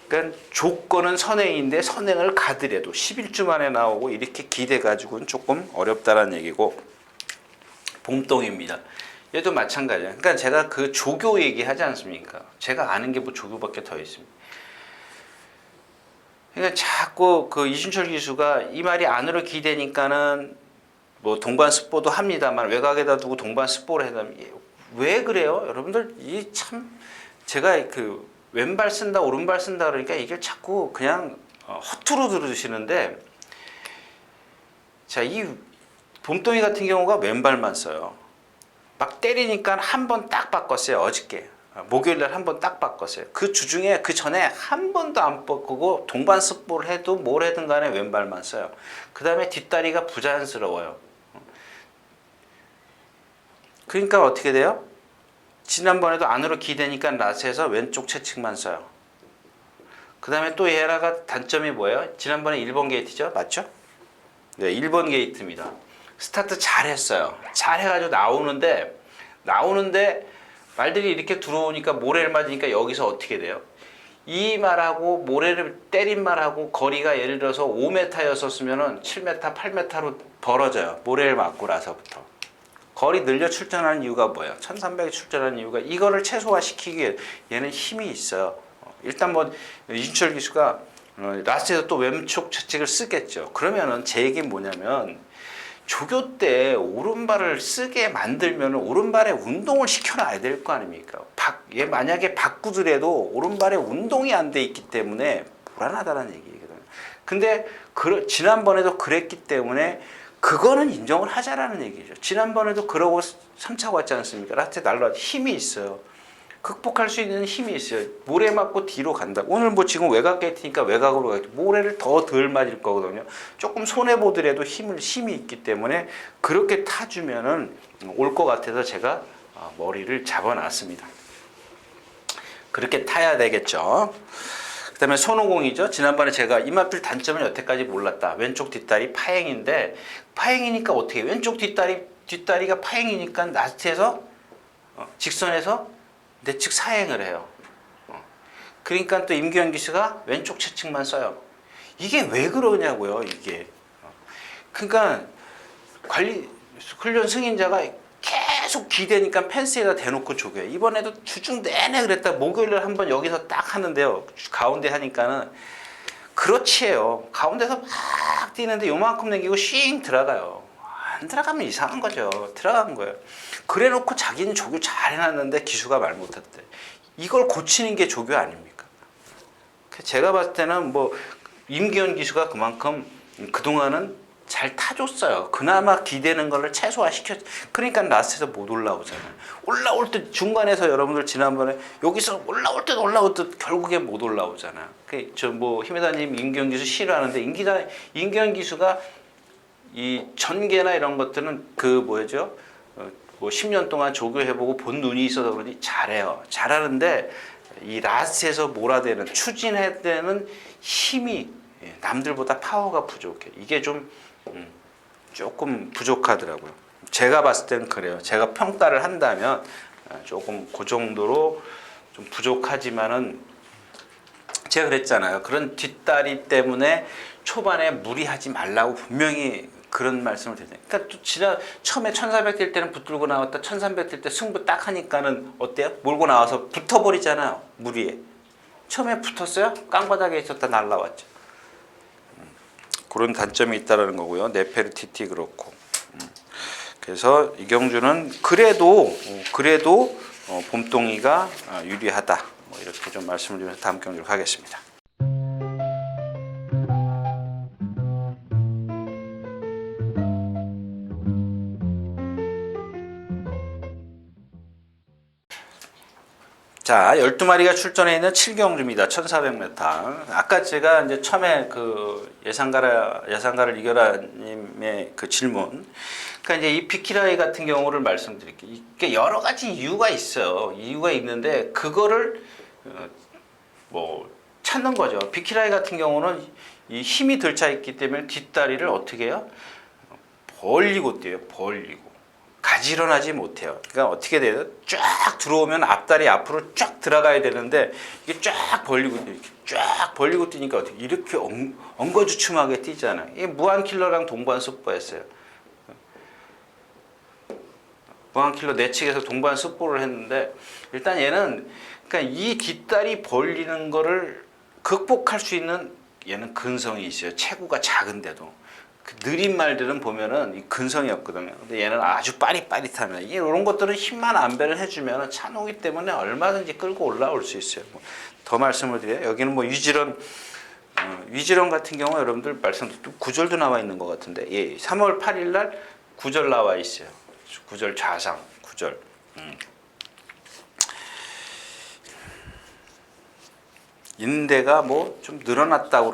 그러니까 조건은 선행인데 선행을 가더라도 11주 만에 나오고 이렇게 기대가지고는 조금 어렵다라는 얘기고 봄동입니다. 얘도 마찬가지예요. 그러니까 제가 그 조교 얘기하지 않습니까? 제가 아는 게 뭐 조교밖에 더 있습니다. 그러니까 자꾸 그 이준철 기수가 이 말이 안으로 기대니까는 뭐 동반 스포도 합니다만 외곽에다 두고 동반 스포를 해다면 왜 그래요? 여러분들 이 참 제가 그 왼발 쓴다 오른발 쓴다 그러니까 이게 자꾸 그냥 허투루 들으시는데 자, 이 봄동이 같은 경우가 왼발만 써요. 막 때리니까 한 번 딱 바꿨어요. 어저께 목요일날 한 번 딱 바꿨어요. 그 주중에 그 전에 한 번도 안 바꾸고 동반 스포를 해도 뭘 해든 간에 왼발만 써요. 그 다음에 뒷다리가 부자연스러워요. 그러니까 어떻게 돼요? 지난번에도 안으로 기대니까 라스에서 왼쪽 채측만 써요. 그 다음에 또 얘라가 단점이 뭐예요? 지난번에 1번 게이트죠? 맞죠? 네, 1번 게이트입니다. 스타트 잘했어요. 잘해가지고 나오는데 말들이 이렇게 들어오니까 모래를 맞으니까 여기서 어떻게 돼요? 이 말하고 모래를 때린 말하고 거리가 예를 들어서 5m였었으면 7m, 8m로 벌어져요. 모래를 맞고 나서부터. 거리 늘려 출전하는 이유가 뭐예요? 1300에 출전하는 이유가 이거를 최소화시키기 위해 얘는 힘이 있어요. 일단 뭐 이준철 기수가 라스트에서 또 왼쪽 채찍을 쓰겠죠. 그러면은 제 얘기는 뭐냐면 조교 때 오른발을 쓰게 만들면 오른발에 운동을 시켜놔야 될 거 아닙니까? 얘 만약에 바꾸더라도 오른발에 운동이 안 돼 있기 때문에 불안하다는 얘기거든요. 근데 지난번에도 그랬기 때문에 그거는 인정을 하자라는 얘기죠. 지난번에도 그러고 3차 왔지 않습니까? 라스트에 날라 힘이 있어요. 극복할 수 있는 힘이 있어요. 모래 맞고 뒤로 간다. 오늘 뭐 지금 외곽 게이트니까 외곽으로 가겠죠. 모래를 더 덜 맞을 거거든요. 조금 손해 보더라도 힘이 있기 때문에 그렇게 타주면은 올 것 같아서 제가 머리를 잡아놨습니다. 그렇게 타야 되겠죠. 그다음에 손오공이죠. 지난번에 제가 이마필 단점은 여태까지 몰랐다. 왼쪽 뒷다리 파행인데 파행이니까 어떻게 왼쪽 뒷다리가 파행이니까 라스트에서 직선에서 내측 사행을 해요. 그러니까 또 임규현 기수가 왼쪽 채측만 써요. 이게 왜 그러냐고요, 이게. 그러니까 훈련 승인자가 계속 기대니까 펜스에다 대놓고 조교해. 이번에도 주중 내내 그랬다. 목요일날 한번 여기서 딱 하는데요. 가운데 하니까는 그렇지예요. 가운데서 막 뛰는데 요만큼 남기고 삥 들어가요. 안 들어가면 이상한 거죠. 들어간 거예요. 그래 놓고 자기는 조교 잘 해놨는데 기수가 말 못했대. 이걸 고치는 게 조교 아닙니까? 제가 봤을 때는 뭐 임기현 기수가 그만큼 그동안은 잘 타줬어요. 그나마 기대는 거를 최소화시켰. 그러니까 라스트에서 못 올라오잖아요. 올라올 때 중간에서 여러분들 지난번에 여기서 올라올 때 결국에 못 올라오잖아요. 저 뭐 힘에다님 임기현 기수 싫어하는데 임기현 기수가 이 전개나 이런 것들은 그 뭐죠? 뭐 10년 동안 조교해보고 본 눈이 있어서 그러니 잘해요. 잘하는데 이 라스트에서 몰아대는 추진해야 되는 힘이 남들보다 파워가 부족해. 이게 좀 조금 부족하더라고요. 제가 봤을 때는 그래요. 제가 평가를 한다면 조금 그 정도로 좀 부족하지만은 제가 그랬잖아요. 그런 뒷다리 때문에 초반에 무리하지 말라고 분명히 그런 말씀을 드렸어요. 그러니까 또 처음에 1400 뛸 때는 붙들고 나왔다. 1300 뛸 때 승부 딱 하니까는 어때요? 몰고 나와서 붙어버리잖아요. 무리에. 처음에 붙었어요? 깡바닥에 있었다 날라왔죠. 그런 단점이 있다는 거고요. 네페르티티 그렇고. 그래서 이경주는 그래도 봄동이가 유리하다. 뭐 이렇게 좀 말씀을 드리면서 다음 경주로 가겠습니다. 자, 12마리가 출전해 있는 7경주입니다. 1400m. 아까 제가 이제 처음에 그 예상가를 이겨라 님의 그 질문. 그러니까 이제 이 비키라이 같은 경우를 말씀드릴게요. 이게 여러 가지 이유가 있어요. 이유가 있는데 그거를 뭐 찾는 거죠. 비키라이 같은 경우는 이 힘이 들차 있기 때문에 뒷다리를 어떻게 해요? 벌리고 뛰어요. 벌리고. 가지런하지 못해요. 그러니까 어떻게 돼요? 쫙 들어오면 앞다리 앞으로 쫙 들어가야 되는데 이게 쫙 벌리고 이렇게 쫙 벌리고 뛰니까 어떻게 이렇게 엉거주춤하게 뛰잖아요. 이게 무한킬러랑 동반습보했어요. 무한킬러 내측에서 동반습보를 했는데 일단 얘는 그러니까 이 뒷다리 벌리는 거를 극복할 수 있는 얘는 근성이 있어요. 체구가 작은데도. 그 느린 말들은 보면은 이 근성이 없거든요. 근데 얘는 아주 빠릿빠릿하면 이런 것들은 힘만 안배를 해주면 찬호기 때문에 얼마든지 끌고 올라올 수 있어요. 더 말씀을 드려요. 여기는 뭐 위지런 같은 경우 여러분들 말씀드린 구절도 나와 있는 것 같은데, 예, 3월 8일 날 구절 나와 있어요. 구절 좌상 구절. 인대가 뭐 좀 늘어났다고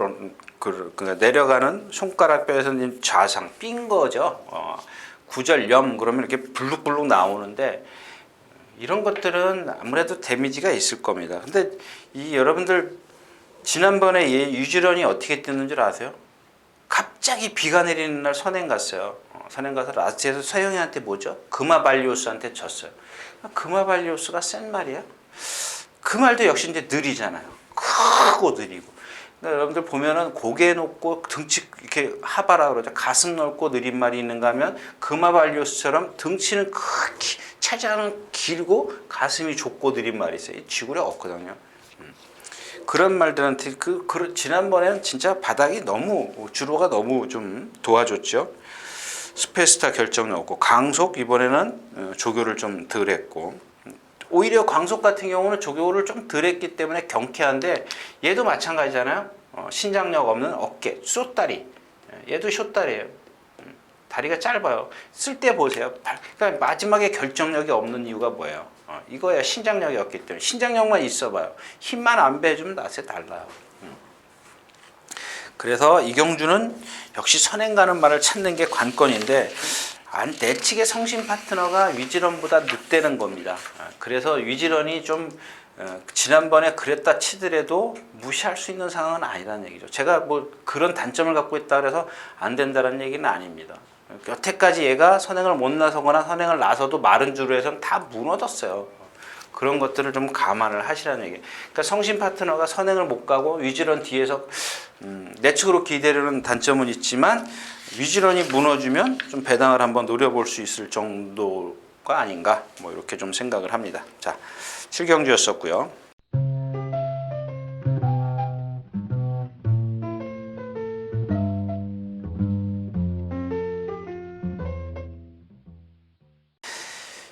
그러니까 내려가는 손가락뼈에서 좌상 삔 거죠. 구절염 그러면 이렇게 불룩불룩 나오는데 이런 것들은 아무래도 데미지가 있을 겁니다. 근데 이 여러분들 지난번에 유지런이 어떻게 뛰는 줄 아세요? 갑자기 비가 내리는 날 선행 갔어요. 선행 가서 라스트에서 서영이한테 뭐죠? 금화발리오스한테 졌어요. 금화발리오스가 센 말이야? 그 말도 역시 이제 느리잖아요. 크고 느리고. 그러니까 여러분들 보면은 고개 높고 등치 이렇게 하바라 그러죠. 가슴 넓고 느린 말이 있는가 하면 금화발리오스처럼 등치는 크게 체장은 길고 가슴이 좁고 느린 말이 있어요. 지구력 없거든요. 그런 말들한테 지난번에는 진짜 바닥이 너무 주로가 너무 좀 도와줬죠. 스페스타 결정 넣었고 강속 이번에는 조교를 좀 덜 했고 오히려 광속 같은 경우는 조교를 좀 덜 했기 때문에 경쾌한데 얘도 마찬가지잖아요. 신장력 없는 어깨, 숏다리. 얘도 숏다리예요. 다리가 짧아요. 쓸 때 보세요. 그러니까 마지막에 결정력이 없는 이유가 뭐예요? 이거야. 신장력이 없기 때문에. 신장력만 있어봐요. 힘만 안 배주면 낫에 달라요. 그래서 이경주는 역시 선행 가는 말을 찾는 게 관건인데 내 측의 성신 파트너가 위즈런보다 늦대는 겁니다. 그래서 위즈런이 좀 지난번에 그랬다 치더라도 무시할 수 있는 상황은 아니라는 얘기죠. 제가 뭐 그런 단점을 갖고 있다 그래서 안 된다는 얘기는 아닙니다. 여태까지 얘가 선행을 못 나서거나 선행을 나서도 마른 주로 해서는 다 무너졌어요. 그런 것들을 좀 감안을 하시라는 얘기예요. 그러니까 성신 파트너가 선행을 못 가고 위즈런 뒤에서 내측으로 기대려는 단점은 있지만 위즈런이 무너지면 좀 배당을 한번 노려볼 수 있을 정도가 아닌가 뭐 이렇게 좀 생각을 합니다. 자, 7경주였었고요.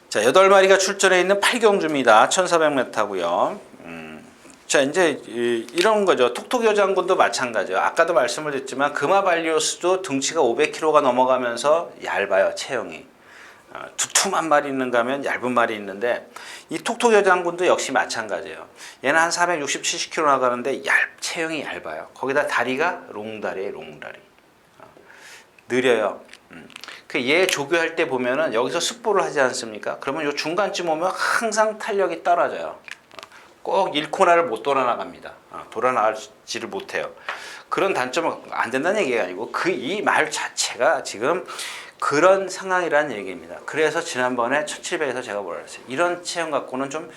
자, 8마리가 출전해 있는 8경주입니다. 1400m고요. 자, 이제 이런 거죠. 톡톡여 장군도 마찬가지예요. 아까도 말씀을 드렸지만 금화발리오스도 등치가 500kg가 넘어가면서 얇아요, 체형이. 두툼한 말이 있는가 하면 얇은 말이 있는데 이 톡톡여 장군도 역시 마찬가지예요. 얘는 한 460, 70kg 나가는데 체형이 얇아요. 거기다 다리가 롱다리예요, 롱다리. 느려요. 그 얘 조교할 때 보면은 여기서 습보를 하지 않습니까? 그러면 요 중간쯤 오면 항상 탄력이 떨어져요. 꼭 1코너를 못 돌아 나갑니다. 돌아 나가지를 못해요. 그런 단점은 안 된다는 얘기가 아니고 이 말 자체가 지금 그런 상황이라는 얘기입니다. 그래서 지난번에 1700에서 제가 뭐라 그랬어요? 이런 체형 갖고는 좀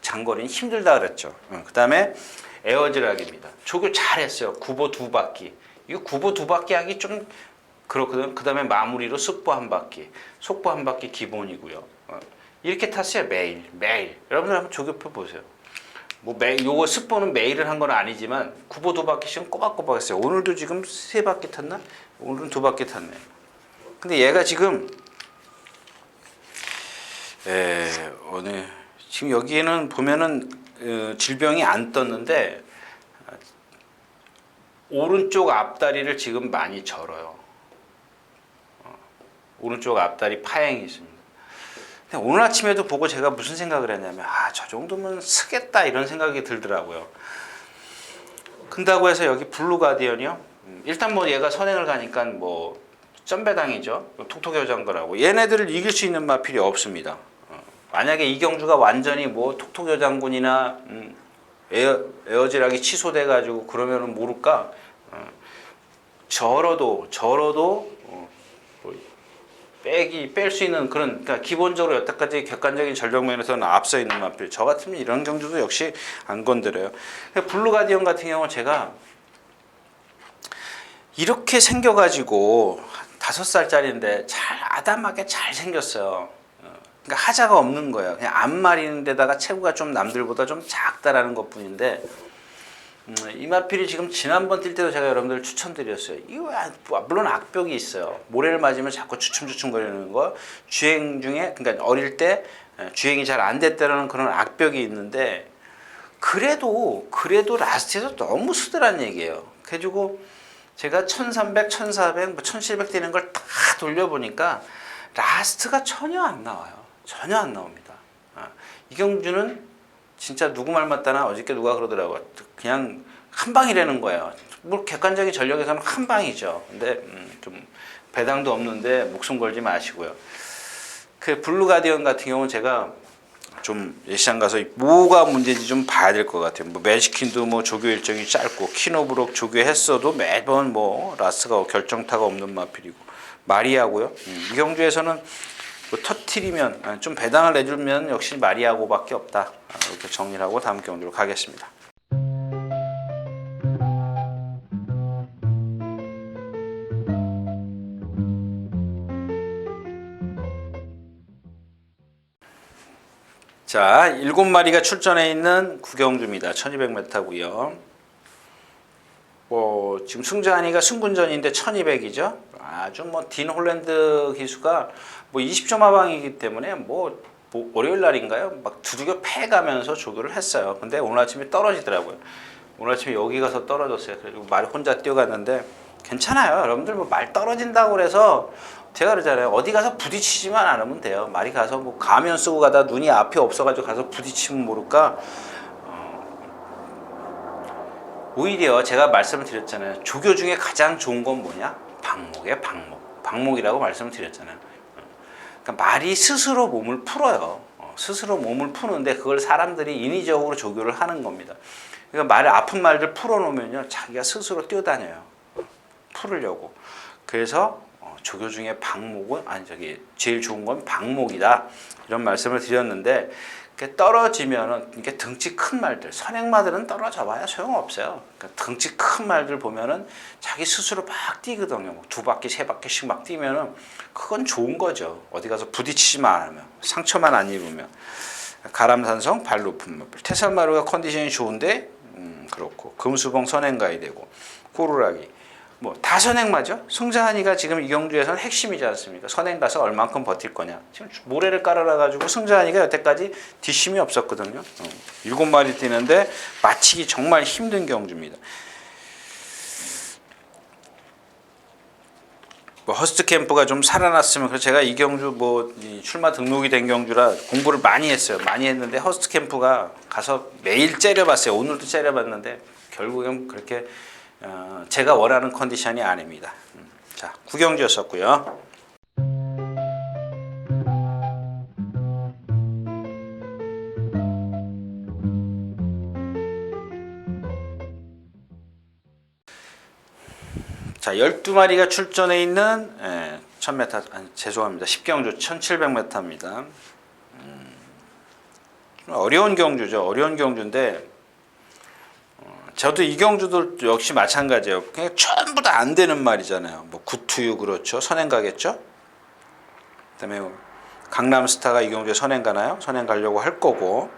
장거리는 힘들다 그랬죠. 그 다음에 에어즈락입니다. 조교 잘했어요. 구보 2바퀴. 이거 구보 2바퀴 하기 좀 그렇거든. 그 다음에 마무리로 습보 1바퀴, 속보 1바퀴 기본이고요. 이렇게 탔어요. 매일. 여러분들 한번 조교표 보세요. 뭐 요거 습보는 매일을 한 건 아니지만 구보 2바퀴씩은 꼬박꼬박 했어요. 오늘도 지금 3바퀴 탔나? 오늘은 2바퀴 탔네. 근데 얘가 지금 지금 여기에는 보면은 질병이 안 떴는데 오른쪽 앞다리를 지금 많이 절어요. 오른쪽 앞다리 파행이 있습니다. 근데 오늘 아침에도 보고 제가 무슨 생각을 했냐면 저 정도면 쓰겠다 이런 생각이 들더라고요. 근다고 해서 여기 블루 가디언이요. 일단 뭐 얘가 선행을 가니까 뭐 점배당이죠. 톡톡여 장군하고 얘네들을 이길 수 있는 마필이 없습니다. 만약에 이경주가 완전히 뭐 톡톡여 장군이나 에어지락이 취소돼 가지고 그러면은 모를까. 절어도 뺄 수 있는 그런, 그러니까 기본적으로 여태까지 객관적인 전력 면에서는 앞서 있는 마필. 저 같으면 이런 경주도 역시 안 건드려요. 블루 가디언 같은 경우는 제가 이렇게 생겨가지고 5살짜리인데 잘 아담하게 잘 생겼어요. 그러니까 하자가 없는 거예요. 그냥 앞마리는 데다가 체구가 좀 남들보다 좀 작다라는 것뿐인데 이 마필이 지금 지난번 뛸 때도 제가 여러분들 추천드렸어요. 이거 물론 악벽이 있어요. 모래를 맞으면 자꾸 주춤주춤 거리는 거. 주행 중에 그러니까 어릴 때 주행이 잘 안 됐다는 그런 악벽이 있는데 그래도 라스트에서 너무 쓰더란 얘기예요. 그래가지고 제가 1300, 1400, 1700 뛰는 걸 다 돌려보니까 라스트가 전혀 안 나와요. 전혀 안 나옵니다. 이경주는 진짜 누구 말 맞다나 어저께 누가 그러더라고요. 그냥 한 방이라는 거예요. 뭐 객관적인 전력에서는 한 방이죠. 근데 좀 배당도 없는데 목숨 걸지 마시고요. 그 블루 가디언 같은 경우는 제가 좀 예시장 가서 뭐가 문제인지 좀 봐야 될 것 같아요. 뭐 매지킨도 뭐 조교 일정이 짧고 키노브록 조교했어도 매번 뭐 라스가 결정타가 없는 마필이고 마리아고요. 이경주에서는 뭐 터트리면 좀 배당을 내주면 역시 마리아고밖에 없다. 이렇게 정리를 하고 다음 경주로 가겠습니다. 자, 7마리가 출전해 있는 구경주입니다. 1200m고요. 지금 승자한이가 승군전인데 1200이죠. 아주 뭐 딘 홀랜드 기수가 뭐 20점 하방이기 때문에 뭐 월요일 날인가요? 막 두들겨 패가면서 조교를 했어요. 근데 오늘 아침에 떨어지더라고요. 오늘 아침에 여기 가서 떨어졌어요. 그리고 말 혼자 뛰어갔는데 괜찮아요. 여러분들 뭐 말 떨어진다고 그래서 제가 그러잖아요. 어디 가서 부딪히지만 않으면 돼요. 말이 가서 뭐 가면 쓰고 가다 눈이 앞에 없어가지고 가서 부딪히면 모를까. 오히려 제가 말씀을 드렸잖아요. 조교 중에 가장 좋은 건 뭐냐? 방목이에요, 방목. 방목이라고 말씀을 드렸잖아요. 그러니까 말이 스스로 몸을 풀어요. 스스로 몸을 푸는데 그걸 사람들이 인위적으로 조교를 하는 겁니다. 그러니까 말에 아픈 말들 풀어놓으면요, 자기가 스스로 뛰어다녀요. 풀으려고. 그래서 조교 중에 방목은 제일 좋은 건 방목이다. 이런 말씀을 드렸는데, 떨어지면은 이게 등치 큰 말들, 선행마들은 떨어져봐야 소용없어요. 그러니까 등치 큰 말들 보면은 자기 스스로 막 뛰거든요. 두 바퀴, 세 바퀴씩 막 뛰면은 그건 좋은 거죠. 어디 가서 부딪히지만 않으면, 상처만 안 입으면. 가람산성, 발 높은 마필. 태산마루가 컨디션이 좋은데, 그렇고 금수봉 선행가야 되고, 꼬르라기. 다 선행마죠. 승자한이가 지금 이경주에서는 핵심이지 않습니까? 선행 가서 얼만큼 버틸 거냐. 지금 모래를 깔아놔 가지고 승자한이가 여태까지 뒷심이 없었거든요. 7마리 뛰는데 마치기 정말 힘든 경주입니다. 허스트 캠프가 좀 살아났으면, 그래서 제가 이 경주 출마 등록이 된 경주라 공부를 많이 했어요. 많이 했는데 허스트 캠프가 가서 매일 째려봤어요. 오늘도 째려봤는데 결국엔 그렇게 제가 원하는 컨디션이 아닙니다. 자, 구경주였었고요. 자, 12마리가 출전해 있는 1000m, 죄송합니다. 10경주 1700m입니다. 어려운 경주죠. 어려운 경주인데 저도 이 경주도 역시 마찬가지예요. 그냥 전부 다 안 되는 말이잖아요. 구투유 그렇죠. 선행 가겠죠. 그다음에 강남스타가 이 경주에 선행 가나요? 선행 가려고 할 거고,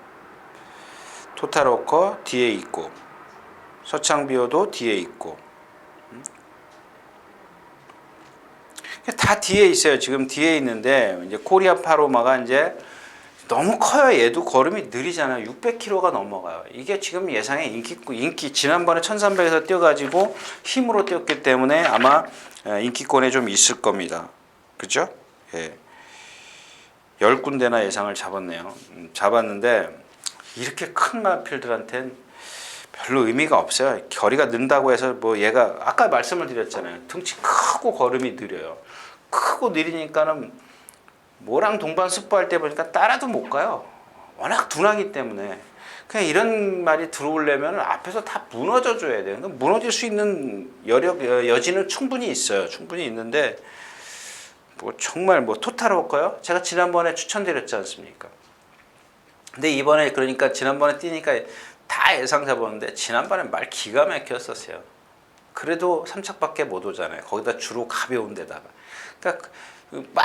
토탈워커 뒤에 있고, 서창비오도 뒤에 있고, 다 뒤에 있어요. 지금 뒤에 있는데 이제 코리아 파로마가 이제 너무 커요. 얘도 걸음이 느리잖아요. 600km가 넘어가요. 이게 지금 예상의 인기 지난번에 1300에서 뛰어가지고 힘으로 뛰었기 때문에 아마 인기권에 좀 있을 겁니다. 그죠? 예. 10군데나 예상을 잡았네요. 잡았는데 이렇게 큰 마필들한테는 별로 의미가 없어요. 거리가 는다고 해서 얘가 아까 말씀을 드렸잖아요. 등치 크고 걸음이 느려요. 크고 느리니까는 뭐랑 동반 습부할 때 보니까 따라도 못 가요. 워낙 둔하기 때문에. 그냥 이런 말이 들어오려면 앞에서 다 무너져 줘야 돼요. 무너질 수 있는 여지는 충분히 있어요. 충분히 있는데 정말 토탈워커요? 제가 지난번에 추천드렸지 않습니까? 근데 이번에 그러니까 지난번에 뛰니까 다 예상 잡았는데 지난번에 말 기가 막혔었어요. 그래도 3착밖에 못 오잖아요. 거기다 주로 가벼운 데다가. 그러니까 막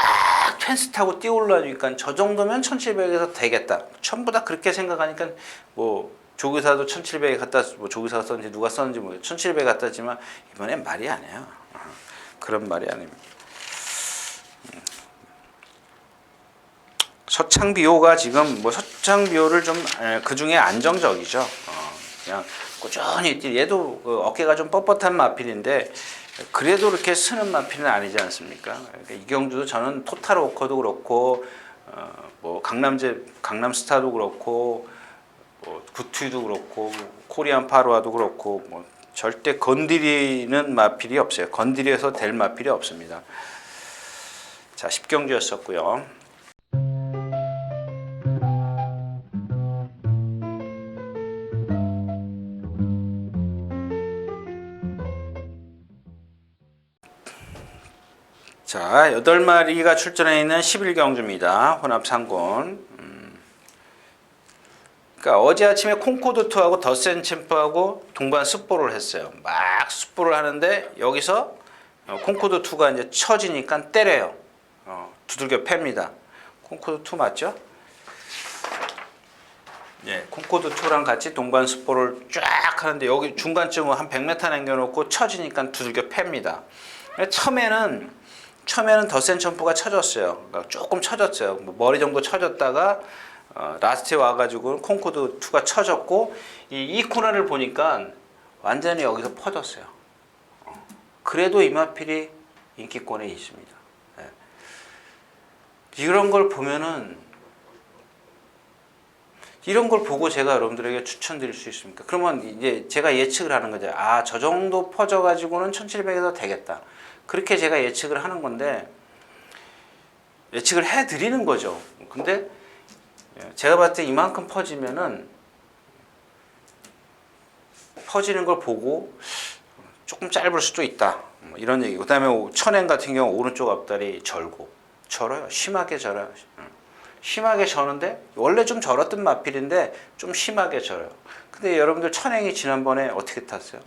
펜스 타고 뛰어 올라오니까 저 정도면 1700에서 되겠다. 전부 다 그렇게 생각하니까 조교사도 1700에 갖다 조교사가 썼는지 누가 썼는지 모르겠어요. 1700에 갖다 지만 이번엔 말이 아니에요. 그런 말이 아닙니다. 서창비호가 지금 서창비호를 좀 그중에 안정적이죠. 그냥 꾸준히 얘도 어깨가 좀 뻣뻣한 마필인데 그래도 그렇게 쓰는 마필은 아니지 않습니까? 그러니까 이경주도 저는 토탈워커도 그렇고 강남스타도 그렇고 구투유도 그렇고 코리안 파로아도 그렇고 절대 건드리는 마필이 없어요. 건드려서 될 마필이 없습니다. 자, 10경주였었고요. 자, 8마리가 출전해 있는 11경주입니다. 혼합 상권. 그러니까 어제 아침에 콩코드2하고 더센 챔프하고 동반 습보를 했어요. 막 습보를 하는데 여기서 콩코드2가 이제 쳐지니까 때려요. 두들겨 팹니다. 콩코드2 맞죠? 예, 콩코드2랑 같이 동반 습보를 쫙 하는데 여기 중간쯤 한 100m 남겨놓고 쳐지니까 두들겨 팹니다. 처음에는 더센 챔프가 쳐졌어요. 그러니까 조금 쳐졌어요. 머리 정도 쳐졌다가 라스트에 와가지고 콩코드2가 쳐졌고 이 코너를 보니까 완전히 여기서 퍼졌어요. 그래도 이마필이 인기권에 있습니다. 네. 이런 걸 보면은 이런 걸 보고 제가 여러분들에게 추천드릴 수 있습니까? 그러면 이제 제가 예측을 하는 거죠. 저 정도 퍼져가지고는 1700에서 되겠다. 그렇게 제가 예측을 하는 건데 예측을 해드리는 거죠. 근데 제가 봤을 때 이만큼 퍼지면은 퍼지는 걸 보고 조금 짧을 수도 있다. 뭐 이런 얘기고. 그다음에 천행 같은 경우 오른쪽 앞다리 절어요. 심하게 절어요. 심하게 저는데 원래 좀 절었던 마필인데 좀 심하게 절어요. 근데 여러분들 천행이 지난번에 어떻게 탔어요?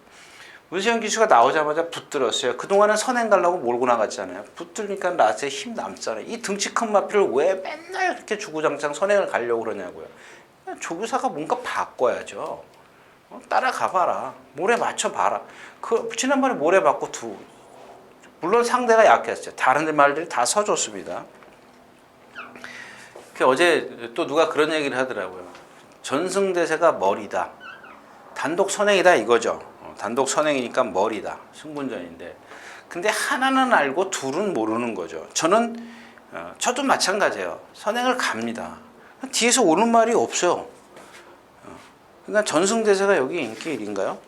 문세영 기수가 나오자마자 붙들었어요. 그동안은 선행 가려고 몰고 나갔잖아요. 붙들니까 라스에 힘 남잖아요. 이 등치 큰 마필을 왜 맨날 이렇게 주구장창 선행을 가려고 그러냐고요. 조교사가 뭔가 바꿔야죠. 따라가 봐라. 모래 맞춰봐라. 지난번에 모래 맞고 물론 상대가 약했어요. 다른 말들이 다 서줬습니다. 어제 또 누가 그런 얘기를 하더라고요. 전승대세가 머리다. 단독 선행이다 이거죠. 단독 선행이니까 머리다. 승분전인데. 근데 하나는 알고 둘은 모르는 거죠. 저도 마찬가지예요. 선행을 갑니다. 뒤에서 오는 말이 없어요. 그러니까 전승대세가 여기 인기 1인가요?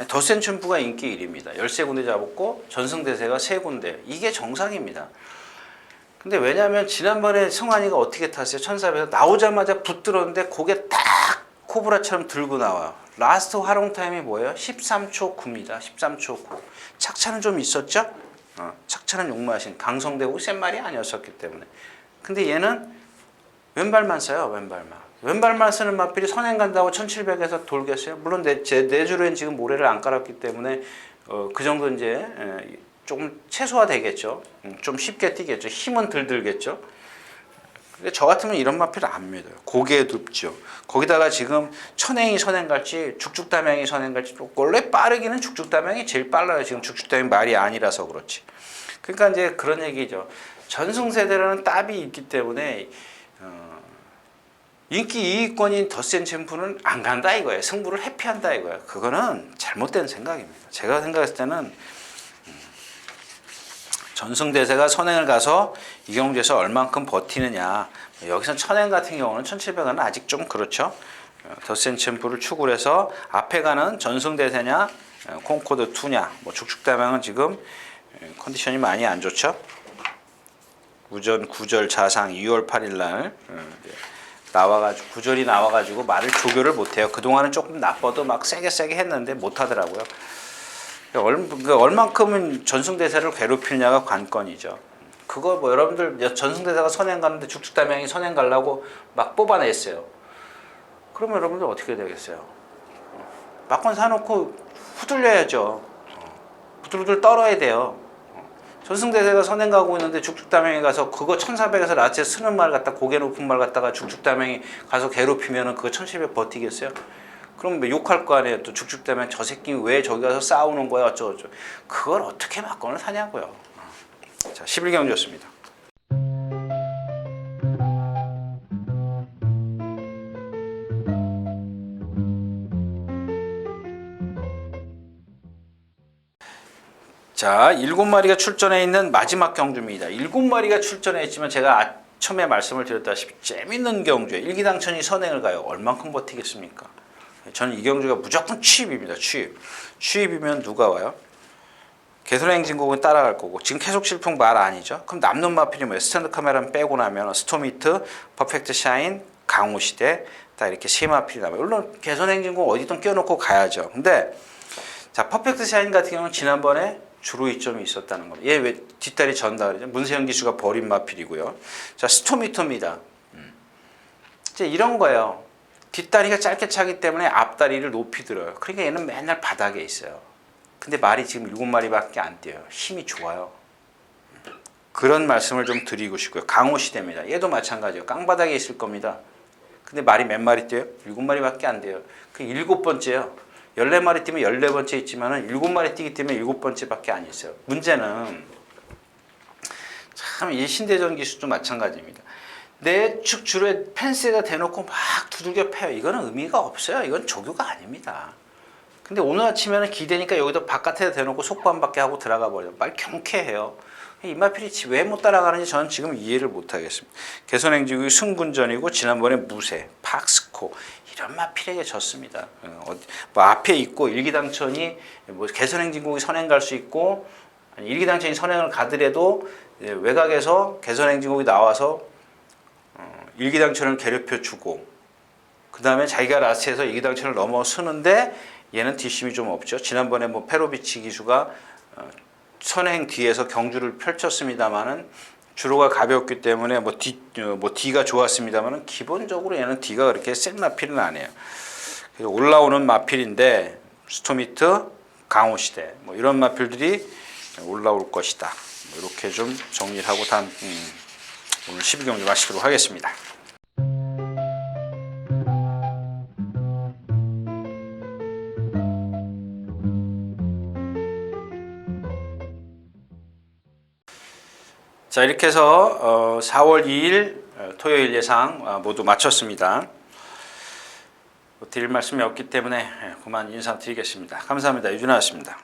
덧센 춘프가 인기 1입니다. 13군데 잡았고 전승대세가 3군데. 이게 정상입니다. 근데 왜냐하면 지난번에 성환이가 어떻게 탔어요? 1400에서 나오자마자 붙들었는데 고개 딱 코브라처럼 들고 나와요. 라스트 활용 타임이 뭐예요? 13초 9입니다. 13초 9. 착차는 좀 있었죠? 착차는 욕마신 강성대고 센 말이 아니었었기 때문에. 근데 얘는 왼발만 써요. 왼발만 쓰는 마필이 선행 간다고 1700에서 돌겠어요? 물론 내 주로엔 지금 모래를 안 깔았기 때문에 그 정도 이제 조금 최소화되겠죠. 좀 쉽게 뛰겠죠. 힘은 덜 들겠죠. 근데 저 같으면 이런 마필을 안 믿어요. 고개에 눕죠. 거기다가 지금 천행이 선행 갈지 죽죽담양이 선행 갈지 원래 빠르기는 죽죽담양이 제일 빨라요. 지금 죽죽담양이 말이 아니라서 그렇지. 그러니까 이제 그런 얘기죠. 전승세대라는 답이 있기 때문에 인기 2위권인 덧센 챔프는 안 간다 이거예요. 승부를 회피한다 이거예요. 그거는 잘못된 생각입니다. 제가 생각했을 때는 전승대세가 선행을 가서 이경주에서 얼만큼 버티느냐. 여기서 천행 같은 경우는 1700은 아직 좀 그렇죠. 덧센 챔프를 축을 해서 앞에 가는 전승대세냐 콩코드 2냐. 죽죽담양은 지금 컨디션이 많이 안 좋죠. 우전 9절 자상 2월 8일 날 나와가지고 구절이 나와가지고 말을 조교를 못해요. 그동안은 조금 나빠도 막 세게 했는데 못하더라고요. 얼만큼은 전승대세를 괴롭히냐가 관건이죠. 그거 여러분들 전승대세가 선행 가는데 죽죽담양이 선행 가려고 막 뽑아냈어요. 그러면 여러분들 어떻게 되겠어요? 막건 사놓고 후들려야죠. 부들부들 떨어야 돼요. 전승대세가 선행 가고 있는데 죽죽담양이 가서 그거 1400에서 라체 쓰는 말 갖다 고개 높은 말 갖다가 죽죽담양이 가서 괴롭히면은 그거 1700 버티겠어요? 그럼 욕할 거 아니에요. 또 죽죽담양 저 새끼 왜 저기 가서 싸우는 거야 어쩌고. 그걸 어떻게 막건을 사냐고요. 자, 11경주였습니다. 자, 7마리가 출전해 있는 마지막 경주입니다. 7마리가 출전해 있지만 제가 처음에 말씀을 드렸다시피 재밌는 경주에 일기당천이 선행을 가요. 얼만큼 버티겠습니까? 저는 이 경주가 무조건 취입입니다. 취입이면 누가 와요? 개선행진곡은 따라갈 거고 지금 계속 실풍 말 아니죠? 그럼 남는 마필이 뭐예요? 스탠드 카메라 빼고 나면 스톰히트, 퍼펙트 샤인, 강호시대 딱 이렇게 세 마필이 남아요. 물론 개선행진곡 어디든 끼워놓고 가야죠. 근데 자 퍼펙트 샤인 같은 경우는 지난번에 주로 이점이 있었다는 겁니다. 얘 왜 뒷다리 전다 그러죠? 문세영 기수가 버린 마필이고요. 자 스톰히터입니다. 이제 이런 거예요. 뒷다리가 짧게 차기 때문에 앞다리를 높이 들어요. 그러니까 얘는 맨날 바닥에 있어요. 근데 말이 지금 7마리밖에 안 뛰어요. 힘이 좋아요. 그런 말씀을 좀 드리고 싶고요. 강호시대입니다. 얘도 마찬가지예요. 깡바닥에 있을 겁니다. 근데 말이 몇 마리 뛰어요? 7마리밖에 안 돼요. 그 7번째예요. 14마리 뛰면 14번째 있지만 7마리 뛰기 때문에 7번째밖에 안 있어요. 문제는 참 이 신대전 기수도 마찬가지입니다. 내 축 줄에 펜스에다 대놓고 막 두들겨 패요. 이거는 의미가 없어요. 이건 조교가 아닙니다. 근데 오늘 아침에는 기대니까 여기다 바깥에다 대놓고 속반밖에 하고 들어가 버려요. 말 경쾌해요. 이마필이 왜 못 따라가는지 저는 지금 이해를 못 하겠습니다. 개선행진국이 승군전이고 지난번에 무쇠, 팍스코 이런 마필에게 졌습니다. 뭐 앞에 있고 일기당천이 뭐 개선행진국이 선행 갈 수 있고 아니, 일기당천이 선행을 가더라도 외곽에서 개선행진곡이 나와서 일기당천을 괴롭혀 주고 그 다음에 자기가 라스트에서 일기당천을 넘어서는데 얘는 뒷심이 좀 없죠. 지난번에 뭐 페로비치 기수가 선행 뒤에서 경주를 펼쳤습니다만은 주로가 가볍기 때문에 뭐 D가 좋았습니다만은 기본적으로 얘는 D가 그렇게 센 마필은 아니에요. 그래서 올라오는 마필인데 스토미트, 강호시대 뭐 이런 마필들이 올라올 것이다. 뭐 이렇게 좀 정리를 하고 오늘 12경주 마치도록 하겠습니다. 자, 이렇게 해서 4월 2일 토요일 예상 모두 마쳤습니다. 드릴 말씀이 없기 때문에 그만 인사드리겠습니다. 감사합니다. 유준하였습니다.